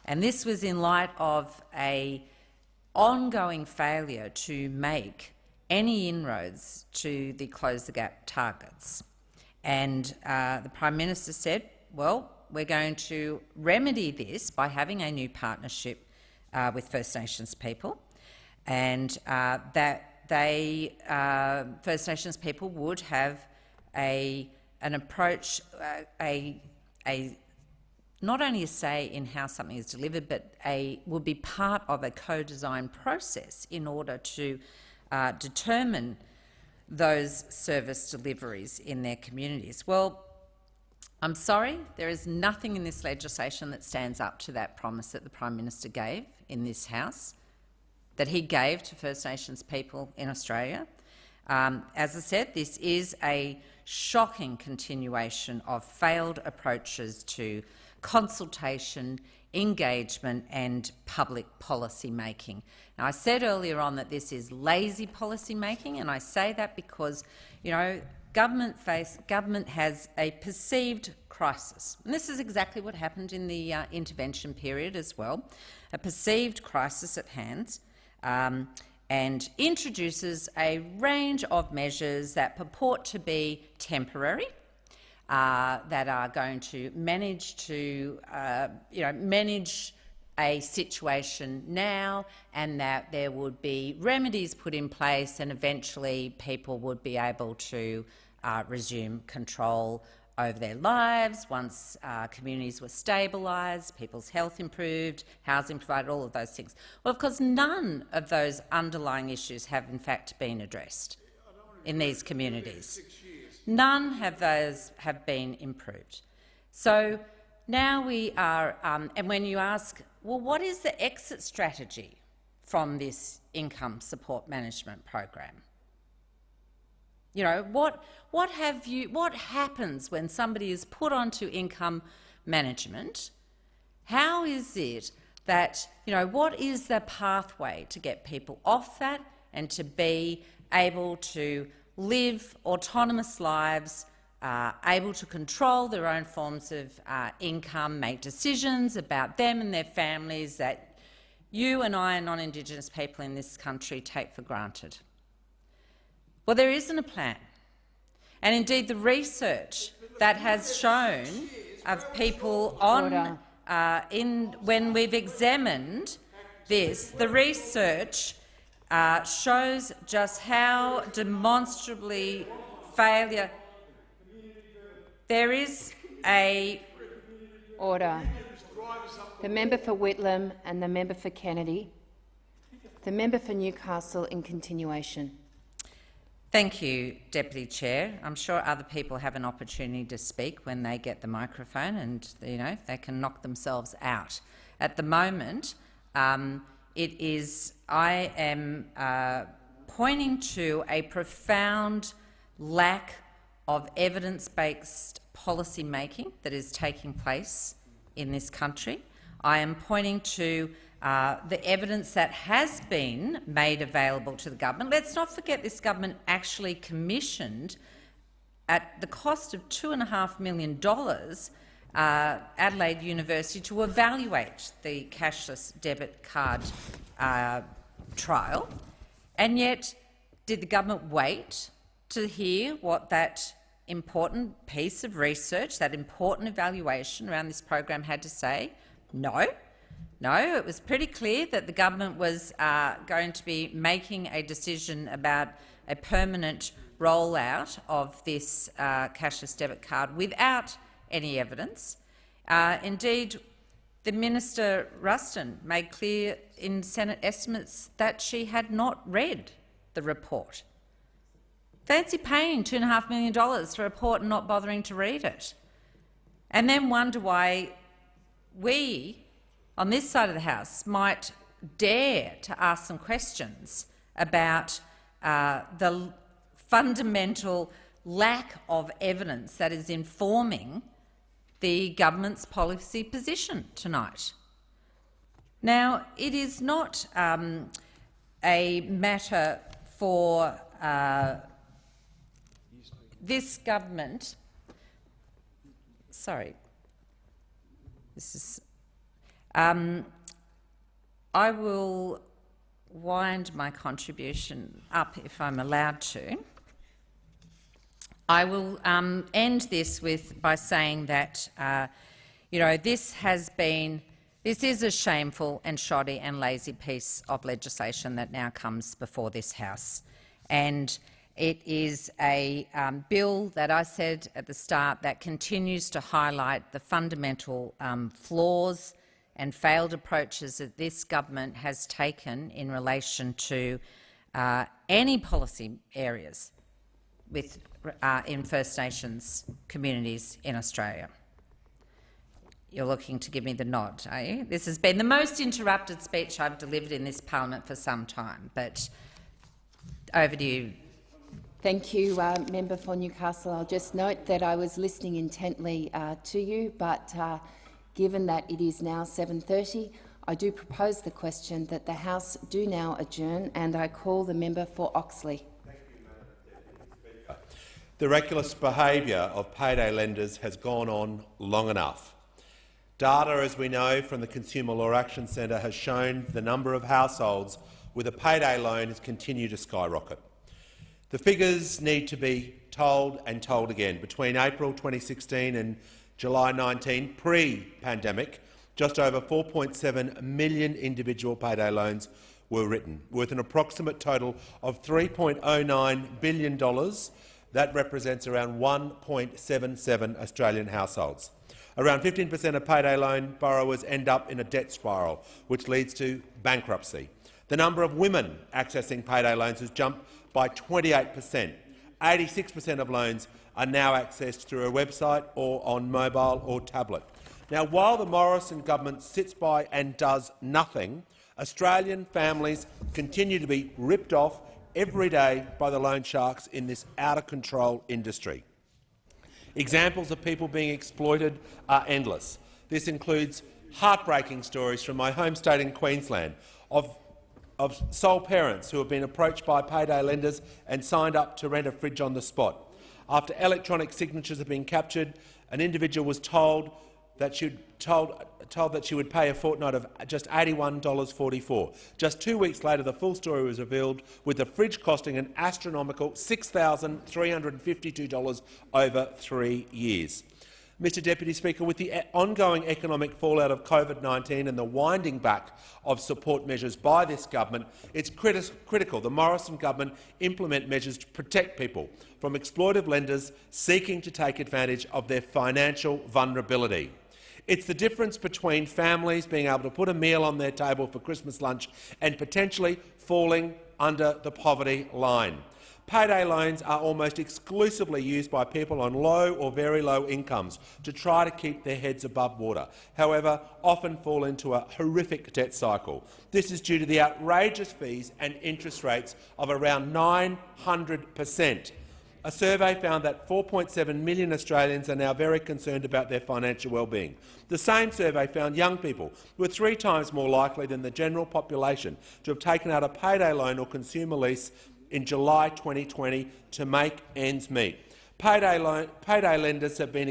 and this was in light of an ongoing failure to make any inroads to the Close the Gap targets. And the Prime Minister said, well, we're going to remedy this by having a new partnership with First Nations people, and that First Nations people would have an approach, not only a say in how something is delivered, but would be part of a co-design process in order to determine those service deliveries in their communities. Well, I'm sorry, there is nothing in this legislation that stands up to that promise that the Prime Minister gave in this House, that he gave to First Nations people in Australia. As I said, this is a shocking continuation of failed approaches to consultation, engagement and public policy making. Now, I said earlier on that this is lazy policy making, and I say that because, you know, government has a perceived crisis. And this is exactly what happened in the intervention period as well, a perceived crisis at hand, and introduces a range of measures that purport to be temporary, that are going to manage a situation now, and that there would be remedies put in place and eventually people would be able to resume control over their lives once communities were stabilised, people's health improved, housing provided, all of those things. Well, of course, none of those underlying issues have in fact been addressed in these communities. None of those have been improved. So now we are, and when you ask, well, what is the exit strategy from this income support management program? You know, what happens when somebody is put onto income management? How is it that, you know, what is the pathway to get people off that and to be able to live autonomous lives, able to control their own forms of income, make decisions about them and their families that you and I and non-Indigenous people in this country take for granted? Well, there isn't a plan. And indeed, the research that has shown of people on when we've examined this, the research shows just how demonstrably failure. There is a order. The member for Whitlam and the member for Kennedy. The member for Newcastle in continuation. Thank you, Deputy Chair. I'm sure other people have an opportunity to speak when they get the microphone, and you know they can knock themselves out. At the moment, I am pointing to a profound lack of evidence-based policy making that is taking place in this country. I am pointing to the evidence that has been made available to the government. Let's not forget this government actually commissioned, at the cost of $2.5 million, Adelaide University to evaluate the cashless debit card trial. And yet, did the government wait to hear what that important piece of research, that important evaluation around this program had to say? No. No, it was pretty clear that the government was going to be making a decision about a permanent rollout of this cashless debit card without any evidence. Indeed, the Minister Ruston made clear in Senate estimates that she had not read the report. Fancy paying $2.5 million for a report and not bothering to read it. And then wonder why we, on this side of the House, might dare to ask some questions about the fundamental lack of evidence that is informing the government's policy position tonight. Now, it is not a matter for this government. Sorry, this is. I will wind my contribution up if I'm allowed to. I will end this by saying that you know, this has been This is a shameful and shoddy and lazy piece of legislation that now comes before this House. And it is a bill that I said at the start that continues to highlight the fundamental flaws and failed approaches that this government has taken in relation to any policy areas in First Nations communities in Australia. You're looking to give me the nod, are you? This has been the most interrupted speech I've delivered in this parliament for some time, but over to you. Thank you, Member for Newcastle. I'll just note that I was listening intently to you, but given that it is now 7:30, I do propose the question that the House do now adjourn, and I call the member for Oxley. The reckless behaviour of payday lenders has gone on long enough. Data, as we know from the Consumer Law Action Centre, has shown the number of households with a payday loan has continued to skyrocket. The figures need to be told and told again. Between April 2016 and July 19, pre-pandemic, just over 4.7 million individual payday loans were written, worth an approximate total of $3.09 billion. That represents around 1.77 Australian households. Around 15% of payday loan borrowers end up in a debt spiral, which leads to bankruptcy. The number of women accessing payday loans has jumped by 28%. 86% of loans are now accessed through a website or on mobile or tablet. Now, while the Morrison government sits by and does nothing, Australian families continue to be ripped off every day by the loan sharks in this out-of-control industry. Examples of people being exploited are endless. This includes heartbreaking stories from my home state in Queensland of sole parents who have been approached by payday lenders and signed up to rent a fridge on the spot. After electronic signatures have been captured, an individual was told that she would pay a fortnight of just $81.44. Just 2 weeks later, the full story was revealed, with the fridge costing an astronomical $6,352 over 3 years. Mr Deputy Speaker, with the ongoing economic fallout of COVID-19 and the winding back of support measures by this government, it's critical the Morrison government implement measures to protect people from exploitive lenders seeking to take advantage of their financial vulnerability. It's the difference between families being able to put a meal on their table for Christmas lunch and potentially falling under the poverty line. Payday loans are almost exclusively used by people on low or very low incomes to try to keep their heads above water, however, often fall into a horrific debt cycle. This is due to the outrageous fees and interest rates of around 900%. A survey found that 4.7 million Australians are now very concerned about their financial well-being. The same survey found young people were 3 times more likely than the general population to have taken out a payday loan or consumer lease in July 2020 to make ends meet. Payday lenders have been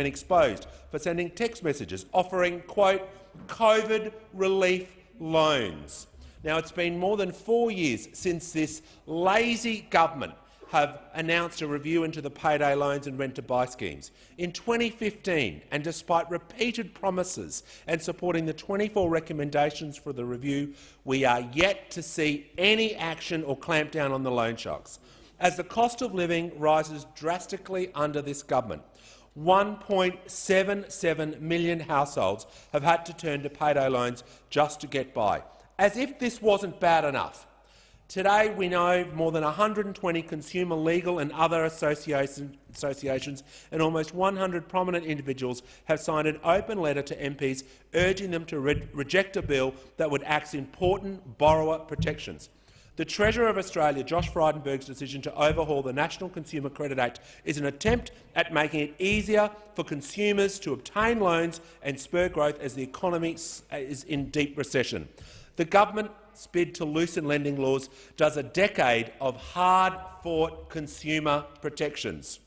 exposed for sending text messages offering, quote, COVID relief loans. Now, it's been more than 4 years since this lazy government have announced a review into the payday loans and rent-to-buy schemes. In 2015, and despite repeated promises and supporting the 24 recommendations for the review, we are yet to see any action or clampdown on the loan sharks. As the cost of living rises drastically under this government, 1.77 million households have had to turn to payday loans just to get by. As if this wasn't bad enough, today we know more than 120 consumer legal and other associations and almost 100 prominent individuals have signed an open letter to MPs urging them to reject a bill that would axe important borrower protections. The Treasurer of Australia, Josh Frydenberg's decision to overhaul the National Consumer Credit Act is an attempt at making it easier for consumers to obtain loans and spur growth as the economy is in deep recession. The government's bid to loosen lending laws does a decade of hard-fought consumer protections.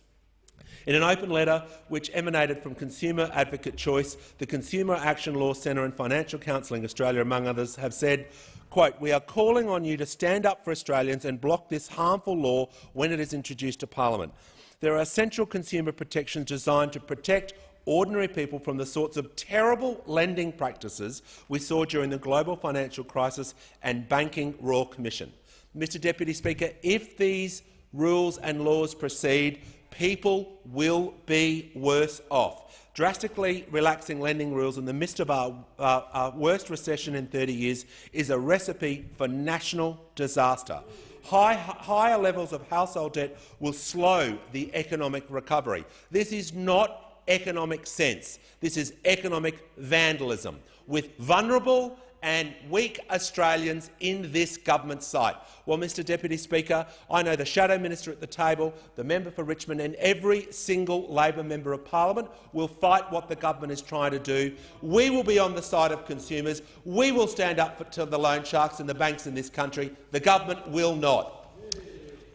In an open letter which emanated from Consumer Advocate Choice, the Consumer Action Law Centre and Financial Counselling Australia, among others, have said, quote, "We are calling on you to stand up for Australians and block this harmful law when it is introduced to Parliament. There are essential consumer protections designed to protect ordinary people from the sorts of terrible lending practices we saw during the global financial crisis and Banking Royal Commission. Mr Deputy Speaker, if these rules and laws proceed, people will be worse off. Drastically relaxing lending rules in the midst of our worst recession in 30 years is a recipe for national disaster. Higher levels of household debt will slow the economic recovery. This is not economic sense. This is economic vandalism, with vulnerable and weak Australians in this government sight. Well, Mr Deputy Speaker, I know the Shadow Minister at the table, the member for Richmond and every single Labor member of Parliament will fight what the government is trying to do. We will be on the side of consumers. We will stand up to the loan sharks and the banks in this country. The government will not.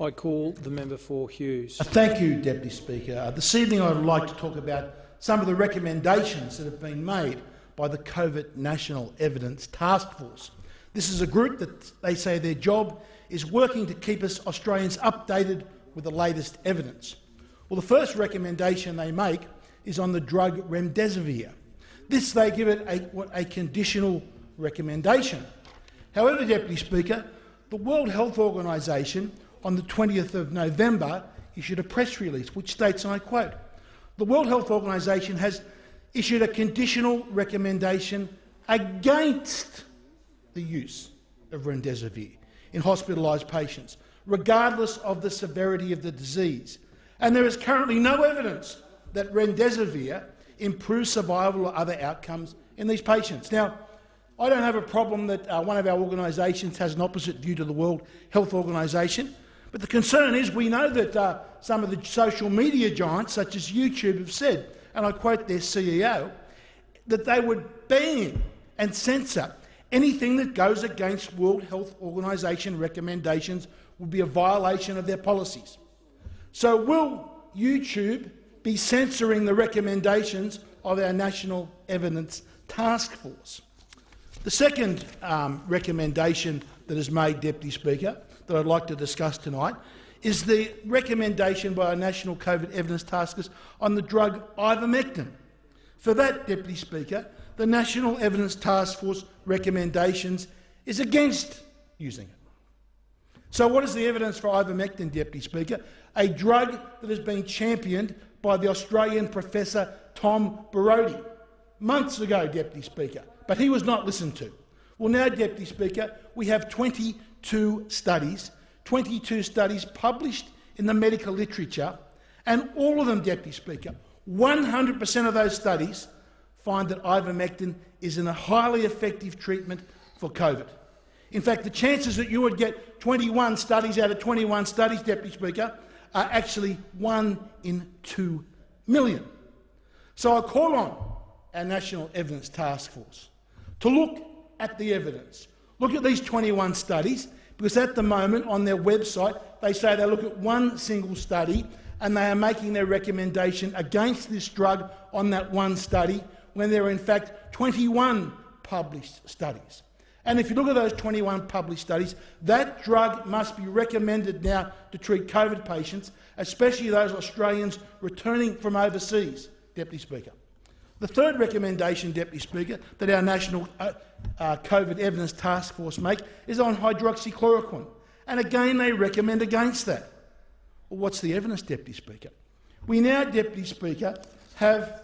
I call the member for Hughes. Thank you, Deputy Speaker. This evening I would like to talk about some of the recommendations that have been made by the COVID National Evidence Task Force. This is a group that they say their job is working to keep us Australians updated with the latest evidence. Well, the first recommendation they make is on the drug remdesivir. This they give it a conditional recommendation. However, Deputy Speaker, the World Health Organisation on the 20th of November issued a press release which states, and I quote, "The World Health Organisation has issued a conditional recommendation against the use of remdesivir in hospitalised patients, regardless of the severity of the disease. And there is currently no evidence that remdesivir improves survival or other outcomes in these patients." Now, I don't have a problem that one of our organisations has an opposite view to the World Health Organisation, but the concern is we know that some of the social media giants, such as YouTube, have said, and I quote their CEO, that they would ban and censor anything that goes against World Health Organisation recommendations would be a violation of their policies. So will YouTube be censoring the recommendations of our National Evidence Task Force? The second recommendation that is made, Deputy Speaker, that I'd like to discuss tonight is the recommendation by our National COVID Evidence Task Force on the drug ivermectin. For that, Deputy Speaker, the National Evidence Task Force recommendations is against using it. So what is the evidence for ivermectin, Deputy Speaker? A drug that has been championed by the Australian Professor Tom Borody months ago, Deputy Speaker, but he was not listened to. Well, now, Deputy Speaker, we have 22 studies published in the medical literature, and all of them, Deputy Speaker, 100% of those studies find that ivermectin is a highly effective treatment for COVID. In fact, the chances that you would get 21 studies out of 21 studies, Deputy Speaker, are actually 1 in 2 million. So I call on our National Evidence Task Force to look at the evidence. Look at these 21 studies, because at the moment on their website they say they look at one single study and they are making their recommendation against this drug on that one study when there are in fact 21 published studies. And if you look at those 21 published studies, that drug must be recommended now to treat COVID patients, especially those Australians returning from overseas, Deputy Speaker. The third recommendation, Deputy Speaker, that our National COVID Evidence Task Force make is on hydroxychloroquine. And again, they recommend against that. Well, what's the evidence, Deputy Speaker? We now, Deputy Speaker, have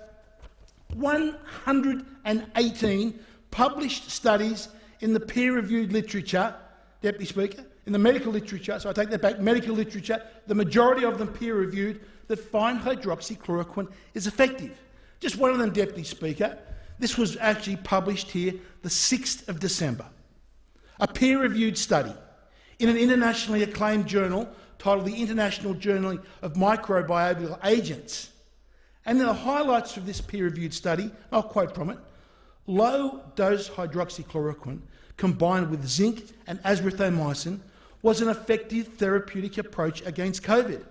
118 published studies in the peer-reviewed literature, Deputy Speaker, in the medical literature, so I take that back, medical literature, the majority of them peer-reviewed, that find hydroxychloroquine is effective. Just one of them, Deputy Speaker. This was actually published here the 6th of December. A peer-reviewed study in an internationally acclaimed journal titled the International Journal of Microbial Agents. And the highlights of this peer-reviewed study, I'll quote from it, low-dose hydroxychloroquine combined with zinc and azithromycin was an effective therapeutic approach against COVID.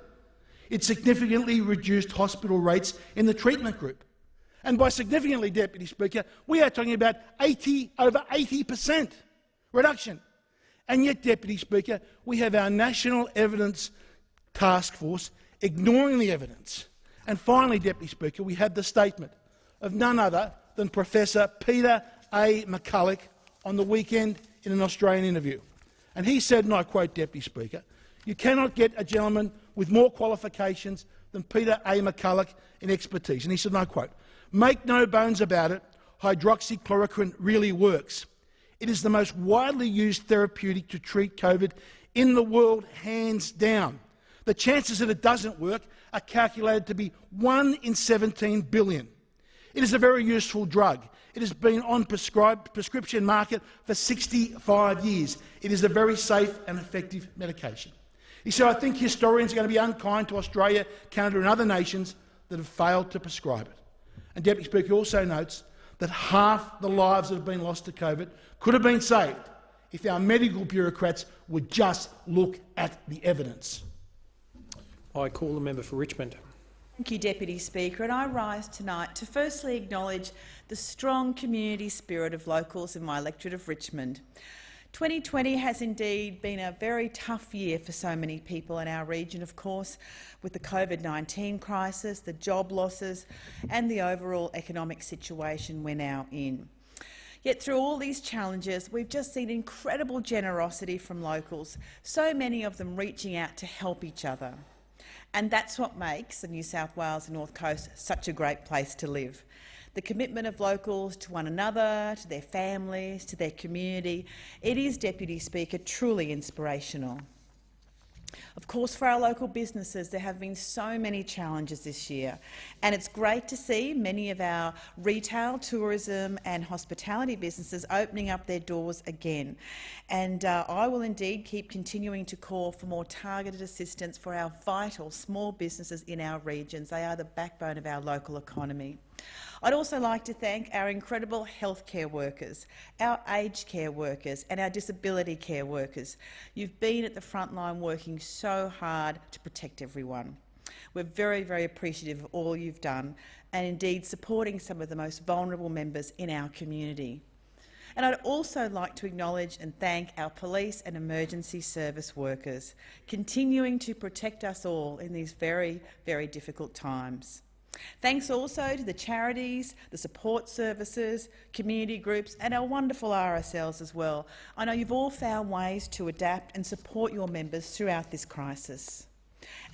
It significantly reduced hospital rates in the treatment group. And by significantly, Deputy Speaker, we are talking about over 80% reduction. And yet, Deputy Speaker, we have our National Evidence Task Force ignoring the evidence. And finally, Deputy Speaker, we had the statement of none other than Professor Peter A. McCulloch on the weekend in an Australian interview. And he said, and I quote, Deputy Speaker, "You cannot get a gentleman with more qualifications than Peter A. McCulloch in expertise." And he said, and I quote, "Make no bones about it, hydroxychloroquine really works. It is the most widely used therapeutic to treat COVID in the world, hands down. The chances that it doesn't work are calculated to be 1 in 17 billion. It is a very useful drug. It has been on prescription market for 65 years. It is a very safe and effective medication." He said, "I think historians are going to be unkind to Australia, Canada and other nations that have failed to prescribe it." And Deputy Speaker also notes that half the lives that have been lost to COVID could have been saved if our medical bureaucrats would just look at the evidence. I call the member for Richmond. Thank you, Deputy Speaker, and I rise tonight to firstly acknowledge the strong community spirit of locals in my electorate of Richmond. 2020 has indeed been a very tough year for so many people in our region, of course, with the COVID-19 crisis, the job losses and the overall economic situation we're now in. Yet through all these challenges, we've just seen incredible generosity from locals, so many of them reaching out to help each other. And that's what makes the New South Wales and North Coast such a great place to live. The commitment of locals to one another, to their families, to their community, it is, Deputy Speaker, truly inspirational. Of course, for our local businesses, there have been so many challenges this year, and it's great to see many of our retail, tourism and hospitality businesses opening up their doors again. And I will indeed keep continuing to call for more targeted assistance for our vital small businesses in our regions. They are the backbone of our local economy. I'd also like to thank our incredible healthcare workers, our aged care workers and our disability care workers. You've been at the front line working so hard to protect everyone. We're very, very appreciative of all you've done and indeed supporting some of the most vulnerable members in our community. And I'd also like to acknowledge and thank our police and emergency service workers, continuing to protect us all in these very, very difficult times. Thanks also to the charities, the support services, community groups and our wonderful RSLs as well. I know you've all found ways to adapt and support your members throughout this crisis.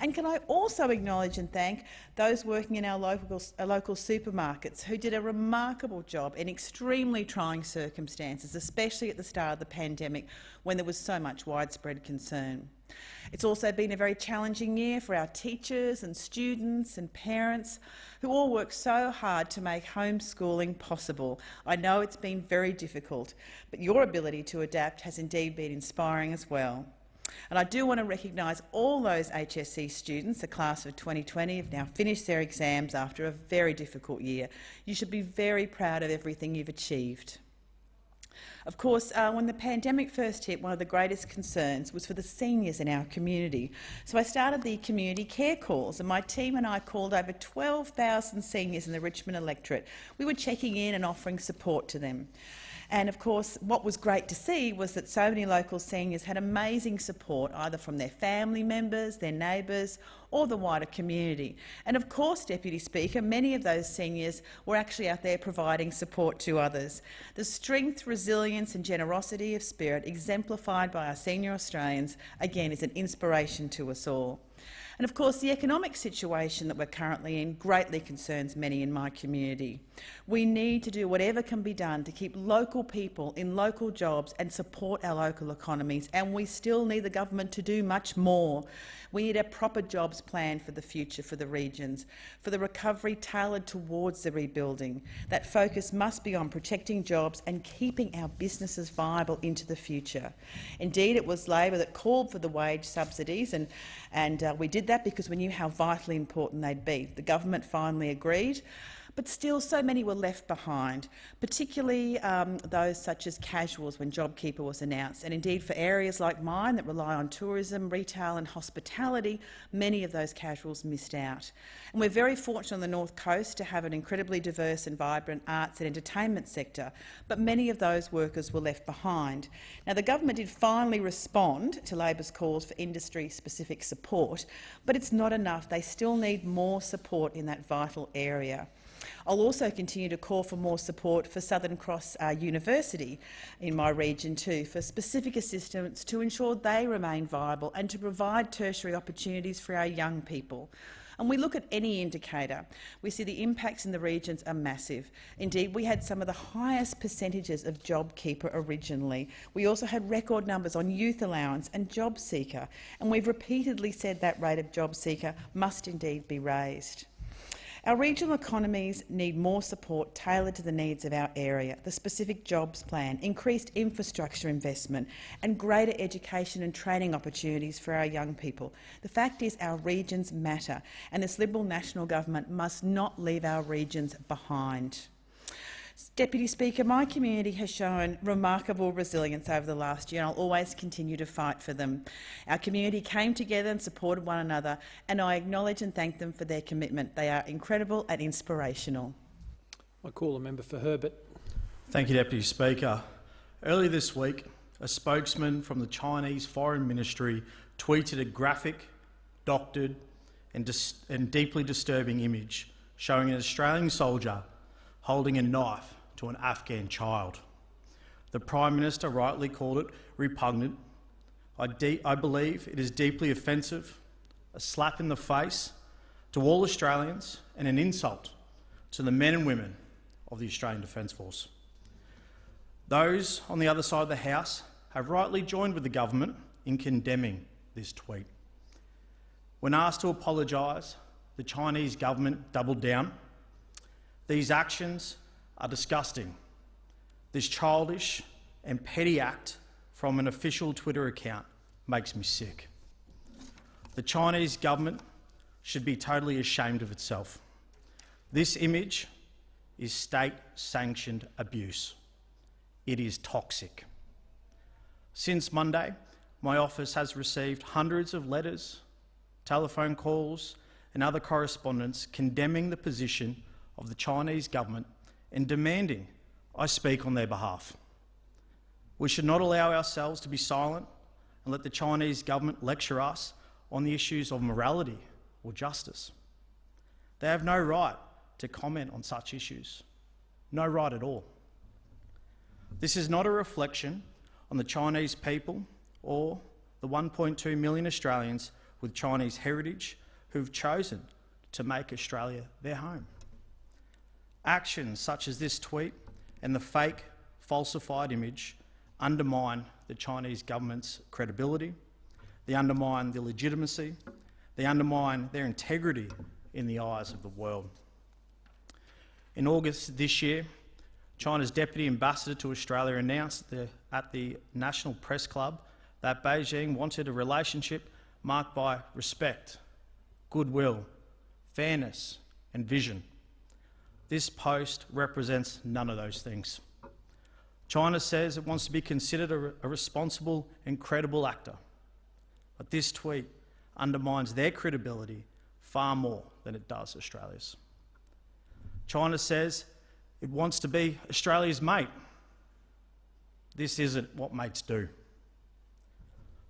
And can I also acknowledge and thank those working in our local supermarkets who did a remarkable job in extremely trying circumstances, especially at the start of the pandemic when there was so much widespread concern. It's also been a very challenging year for our teachers and students and parents who all work so hard to make homeschooling possible. I know it's been very difficult, but your ability to adapt has indeed been inspiring as well. And I do want to recognise all those HSC students, the class of 2020, have now finished their exams after a very difficult year. You should be very proud of everything you've achieved. Of course, when the pandemic first hit, one of the greatest concerns was for the seniors in our community. So I started the community care calls, and my team and I called over 12,000 seniors in the Richmond electorate. We were checking in and offering support to them. And of course, what was great to see was that so many local seniors had amazing support, either from their family members, their neighbours or the wider community. And of course, Deputy Speaker, many of those seniors were actually out there providing support to others. The strength, resilience and generosity of spirit exemplified by our senior Australians, again, is an inspiration to us all. And of course, the economic situation that we're currently in greatly concerns many in my community. We need to do whatever can be done to keep local people in local jobs and support our local economies, and we still need the government to do much more. We need a proper jobs plan for the future for the regions, for the recovery tailored towards the rebuilding. That focus must be on protecting jobs and keeping our businesses viable into the future. Indeed, it was Labor that called for the wage subsidies, and we did that because we knew how vitally important they'd be. The government finally agreed, but still so many were left behind, particularly those such as casuals when JobKeeper was announced. And indeed for areas like mine that rely on tourism, retail and hospitality, many of those casuals missed out. And we're very fortunate on the North Coast to have an incredibly diverse and vibrant arts and entertainment sector, but many of those workers were left behind. Now, the government did finally respond to Labor's calls for industry-specific support, but it's not enough. They still need more support in that vital area. I'll also continue to call for more support for Southern Cross University in my region too, for specific assistance to ensure they remain viable and to provide tertiary opportunities for our young people. And we look at any indicator, we see the impacts in the regions are massive. Indeed, we had some of the highest percentages of JobKeeper originally. We also had record numbers on youth allowance and job seeker, and we've repeatedly said that rate of job seeker must indeed be raised. Our regional economies need more support tailored to the needs of our area, the specific jobs plan, increased infrastructure investment and greater education and training opportunities for our young people. The fact is our regions matter, and this Liberal National Government must not leave our regions behind. Deputy Speaker, my community has shown remarkable resilience over the last year, and I'll always continue to fight for them. Our community came together and supported one another, and I acknowledge and thank them for their commitment. They are incredible and inspirational. I call the member for Herbert. Thank you, Deputy Speaker. Earlier this week, a spokesman from the Chinese Foreign Ministry tweeted a graphic, doctored and deeply disturbing image showing an Australian soldier holding a knife to an Afghan child. The Prime Minister rightly called it repugnant. I believe it is deeply offensive, a slap in the face to all Australians and an insult to the men and women of the Australian Defence Force. Those on the other side of the House have rightly joined with the government in condemning this tweet. When asked to apologise, the Chinese government doubled down. These actions are disgusting. This childish and petty act from an official Twitter account makes me sick. The Chinese government should be totally ashamed of itself. This image is state-sanctioned abuse. It is toxic. Since Monday, my office has received hundreds of letters, telephone calls and other correspondence condemning the position of the Chinese government and demanding I speak on their behalf. We should not allow ourselves to be silent and let the Chinese government lecture us on the issues of morality or justice. They have no right to comment on such issues. No right at all. This is not a reflection on the Chinese people or the 1.2 million Australians with Chinese heritage who've chosen to make Australia their home. Actions such as this tweet and the fake, falsified image undermine the Chinese government's credibility, they undermine their legitimacy, they undermine their integrity in the eyes of the world. In August this year, China's Deputy Ambassador to Australia announced at the National Press Club that Beijing wanted a relationship marked by respect, goodwill, fairness and vision. This post represents none of those things. China says it wants to be considered a responsible and credible actor, but this tweet undermines their credibility far more than it does Australia's. China says it wants to be Australia's mate. This isn't what mates do.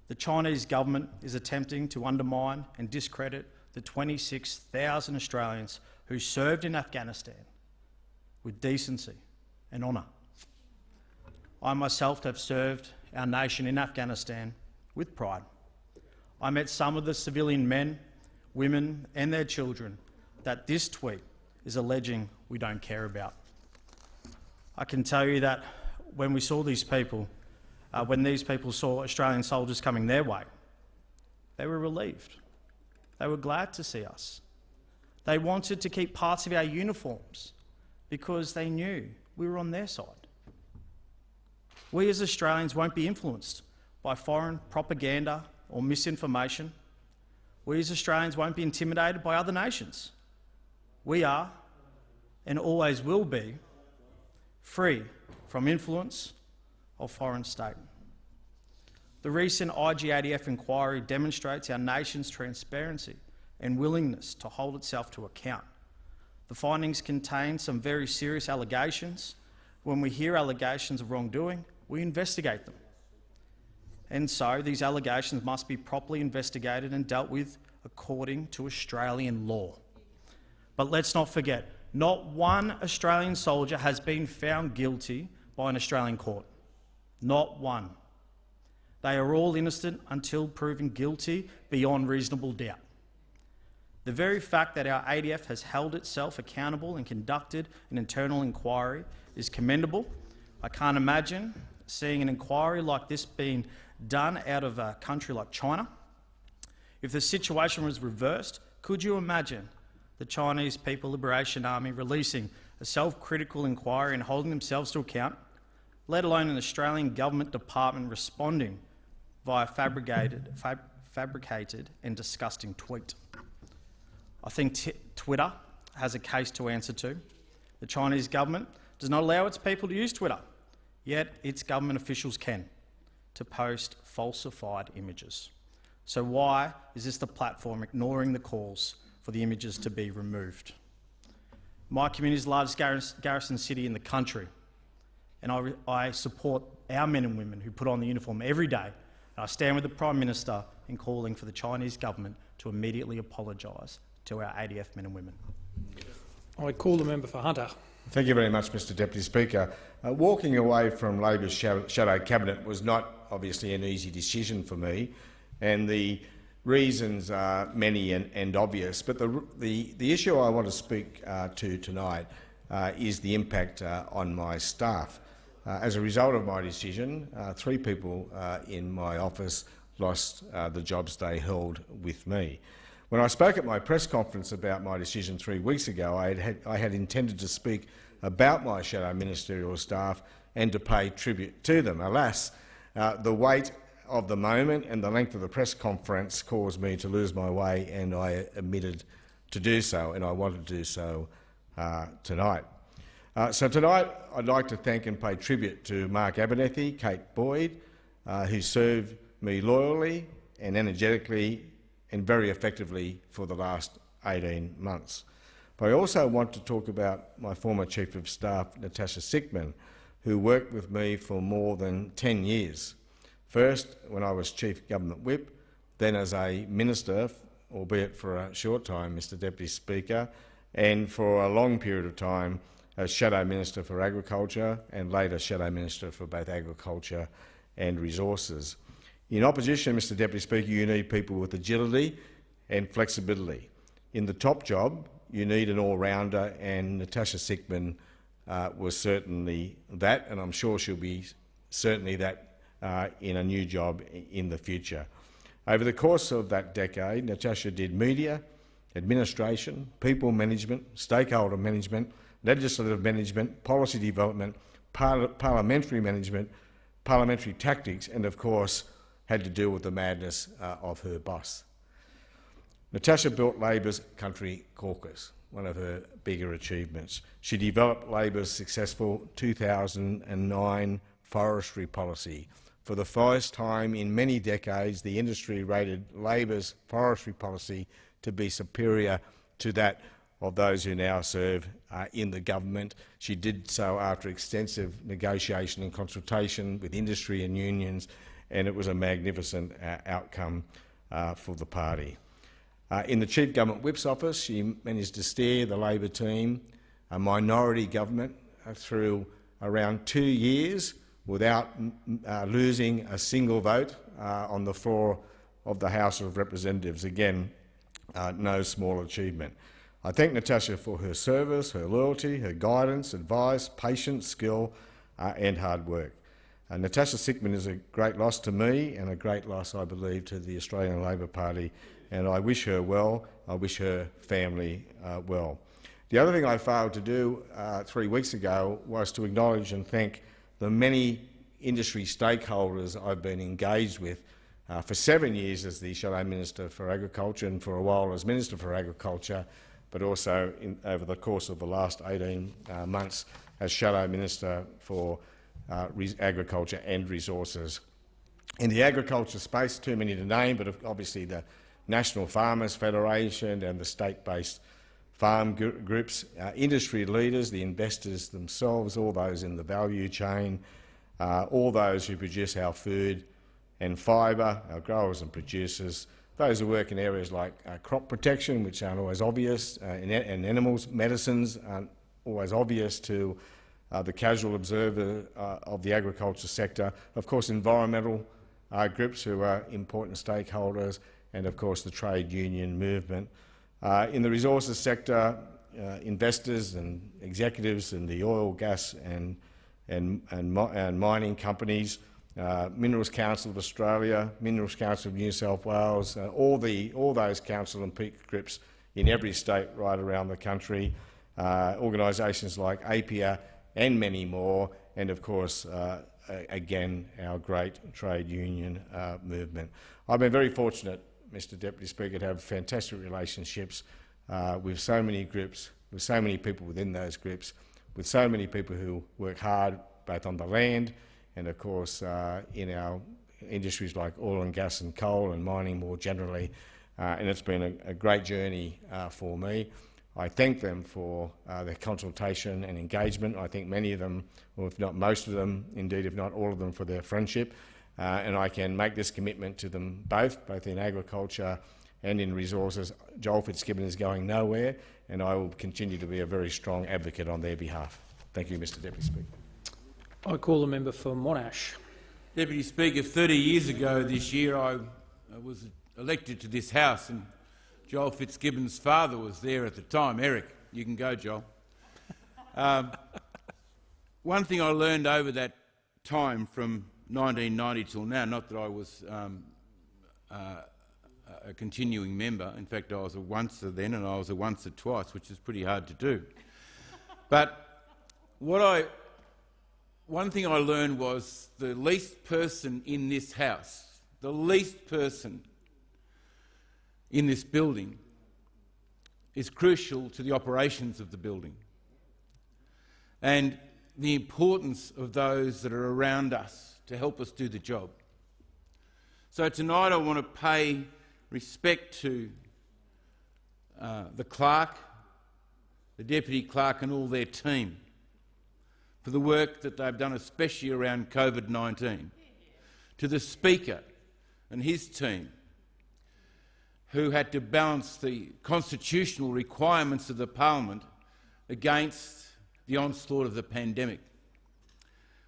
The Chinese government is attempting to undermine and discredit the 26,000 Australians who served in Afghanistan with decency and honour. I myself have served our nation in Afghanistan with pride. I met some of the civilian men, women and their children that this tweet is alleging we don't care about. I can tell you that when we saw these people, when these people saw Australian soldiers coming their way, they were relieved. They were glad to see us. They wanted to keep parts of our uniforms because they knew we were on their side. We as Australians won't be influenced by foreign propaganda or misinformation. We as Australians won't be intimidated by other nations. We are, and always will be, free from influence of foreign state. The recent IG-ADF inquiry demonstrates our nation's transparency and willingness to hold itself to account. The findings contain some very serious allegations. When we hear allegations of wrongdoing, we investigate them. And so these allegations must be properly investigated and dealt with according to Australian law. But let's not forget, Not one Australian soldier has been found guilty by an Australian court. Not one. They are all innocent until proven guilty beyond reasonable doubt. The very fact that our ADF has held itself accountable and conducted an internal inquiry is commendable. I can't imagine seeing an inquiry like this being done out of a country like China. If the situation was reversed, could you imagine the Chinese People Liberation Army releasing a self-critical inquiry and holding themselves to account, let alone an Australian government department responding via fabricated and disgusting tweet? I think Twitter has a case to answer to. The Chinese government does not allow its people to use Twitter, yet its government officials can, to post falsified images. So why is this the platform ignoring the calls for the images to be removed? My community is the largest garrison city in the country, and I support our men and women who put on the uniform every day, and I stand with the Prime Minister in calling for the Chinese government to immediately apologise to our ADF men and women. I call the member for Hunter. Thank you very much, Mr Deputy Speaker. Walking away from Labor's shadow cabinet was not obviously an easy decision for me, and the reasons are many and obvious. But the issue I want to speak to tonight is the impact on my staff. As a result of my decision, 3 people in my office lost the jobs they held with me. When I spoke at my press conference about my decision 3 weeks ago, I had intended to speak about my shadow ministerial staff and to pay tribute to them. Alas, the weight of the moment and the length of the press conference caused me to lose my way, and I omitted to do so, and I wanted to do so tonight. So tonight I'd like to thank and pay tribute to Mark Abernethy, Kate Boyd, who served me loyally and energetically and very effectively for the last 18 months. But I also want to talk about my former Chief of Staff, Natasha Sickman, who worked with me for more than 10 years. First, when I was Chief Government Whip, then as a Minister, albeit for a short time, Mr Deputy Speaker, and for a long period of time as Shadow Minister for Agriculture and later Shadow Minister for both Agriculture and Resources. In opposition, Mr Deputy Speaker, you need people with agility and flexibility. In the top job, you need an all-rounder, and Natasha Sickman was certainly that, and I'm sure she'll be certainly that in a new job in the future. Over the course of that decade, Natasha did media, administration, people management, stakeholder management, legislative management, policy development, parliamentary management, parliamentary tactics, and of course had to deal with the madness of her boss. Natasha built Labor's country caucus, one of her bigger achievements. She developed Labor's successful 2009 forestry policy. For the first time in many decades, the industry rated Labor's forestry policy to be superior to that of those who now serve in the government. She did so after extensive negotiation and consultation with industry and unions, and it was a magnificent outcome for the party. In the Chief Government Whip's office, she managed to steer the Labor team, a minority government, through around 2 years without losing a single vote on the floor of the House of Representatives. Again, no small achievement. I thank Natasha for her service, her loyalty, her guidance, advice, patience, skill and hard work. Natasha Sickman is a great loss to me and a great loss, I believe, to the Australian Labor Party, and I wish her well. I wish her family well. The other thing I failed to do 3 weeks ago was to acknowledge and thank the many industry stakeholders I've been engaged with for 7 years as the Shadow Minister for Agriculture and for a while as Minister for Agriculture, but also over the course of the last 18 months as Shadow Minister for Agriculture and Resources. In the agriculture space, too many to name, but obviously the National Farmers Federation and the state-based farm groups, industry leaders, the investors themselves, all those in the value chain, all those who produce our food and fibre, our growers and producers, those who work in areas like crop protection, which aren't always obvious, and animals, medicines aren't always obvious to the casual observer of the agriculture sector. Of course, environmental groups who are important stakeholders, and of course the trade union movement. In the resources sector, investors and executives in the oil, gas and mining companies, Minerals Council of Australia, Minerals Council of New South Wales, all those council and peak groups in every state right around the country, organisations like APIA and many more, and of course, again, our great trade union movement. I've been very fortunate, Mr Deputy Speaker, to have fantastic relationships with so many groups, with so many people within those groups, with so many people who work hard both on the land and, of course, in our industries like oil and gas and coal and mining more generally. And it's been a great journey for me. I thank them for their consultation and engagement. I think many of them, or if not most of them, indeed if not all of them, for their friendship. And I can make this commitment to them both in agriculture and in resources. Joel Fitzgibbon is going nowhere, and I will continue to be a very strong advocate on their behalf. Thank you, Mr Deputy Speaker. I call the member for Monash. Deputy Speaker, 30 years ago this year I was elected to this House, and Joel Fitzgibbon's father was there at the time. Eric, you can go, Joel. One thing I learned over that time from 1990 till now, not that I was a continuing member, in fact I was a oncer then and I was a oncer twice, which is pretty hard to do. But one thing I learned was the least person in this House, the least person in this building is crucial to the operations of the building and the importance of those that are around us to help us do the job. So tonight I want to pay respect to the clerk, the deputy clerk and all their team for the work that they've done, especially around COVID-19, to the Speaker and his team, who had to balance the constitutional requirements of the Parliament against the onslaught of the pandemic.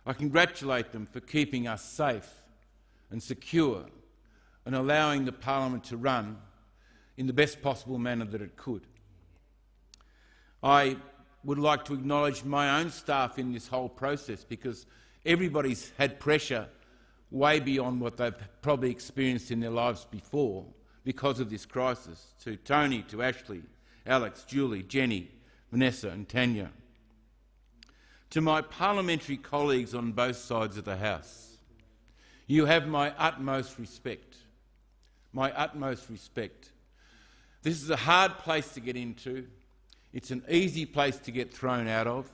I congratulate them for keeping us safe and secure and allowing the Parliament to run in the best possible manner that it could. I would like to acknowledge my own staff in this whole process, because everybody's had pressure way beyond what they've probably experienced in their lives before because of this crisis. To Tony, to Ashley, Alex, Julie, Jenny, Vanessa and Tanya. To my parliamentary colleagues on both sides of the House, you have my utmost respect. My utmost respect. This is a hard place to get into. It's an easy place to get thrown out of,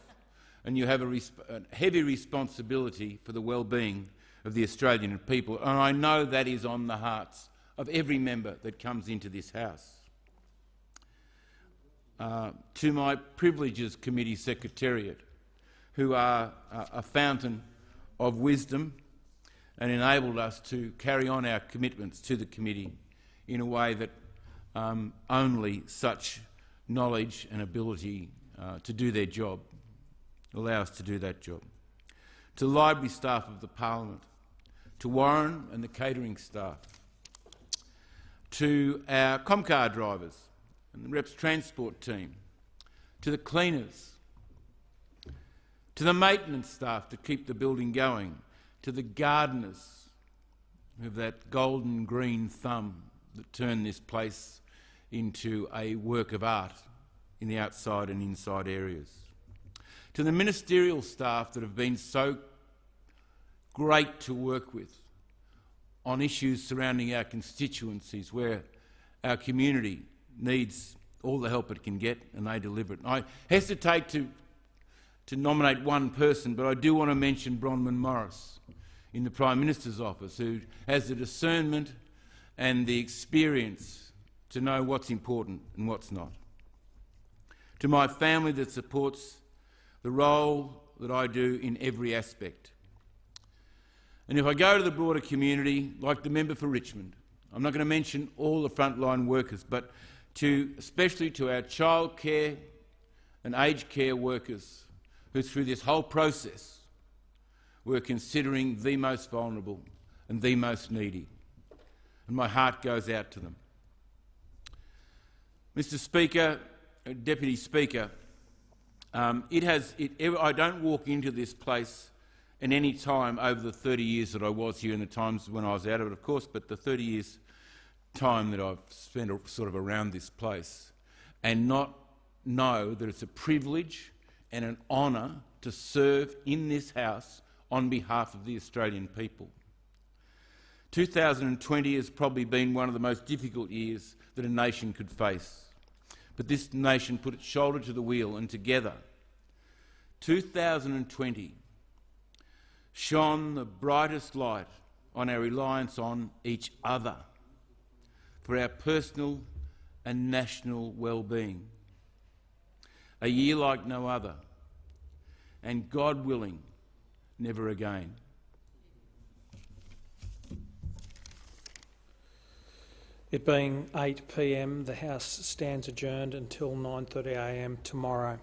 and you have a heavy responsibility for the well-being of the Australian people, and I know that is on the hearts of every member that comes into this House. To my Privileges Committee Secretariat, who are a fountain of wisdom and enabled us to carry on our commitments to the committee in a way that only such knowledge and ability to do their job allow us to do that job. To library staff of the Parliament, to Warren and the catering staff, to our Comcar drivers and the Reps Transport team, to the cleaners, to the maintenance staff to keep the building going, to the gardeners who have that golden green thumb that turn this place into a work of art in the outside and inside areas. To the ministerial staff that have been so great to work with on issues surrounding our constituencies where our community needs all the help it can get and they deliver it. I hesitate to nominate one person, but I do want to mention Bronwyn Morris in the Prime Minister's office, who has the discernment and the experience to know what's important and what's not. To my family that supports the role that I do in every aspect. And if I go to the broader community, like the member for Richmond, I'm not going to mention all the frontline workers, but especially to our childcare and aged care workers who through this whole process were considering the most vulnerable and the most needy. And my heart goes out to them. Mr. Speaker, Deputy Speaker, I don't walk into this place at any time over the 30 years that I was here and the times when I was out of it, of course, but the 30 years time that I've spent sort of around this place and not know that it's a privilege and an honour to serve in this House on behalf of the Australian people. 2020 has probably been one of the most difficult years that a nation could face. But this nation put its shoulder to the wheel and together, 2020 shone the brightest light on our reliance on each other for our personal and national well-being. A year like no other, and God willing, never again. It being 8 p.m, the House stands adjourned until 9:30 a.m. tomorrow.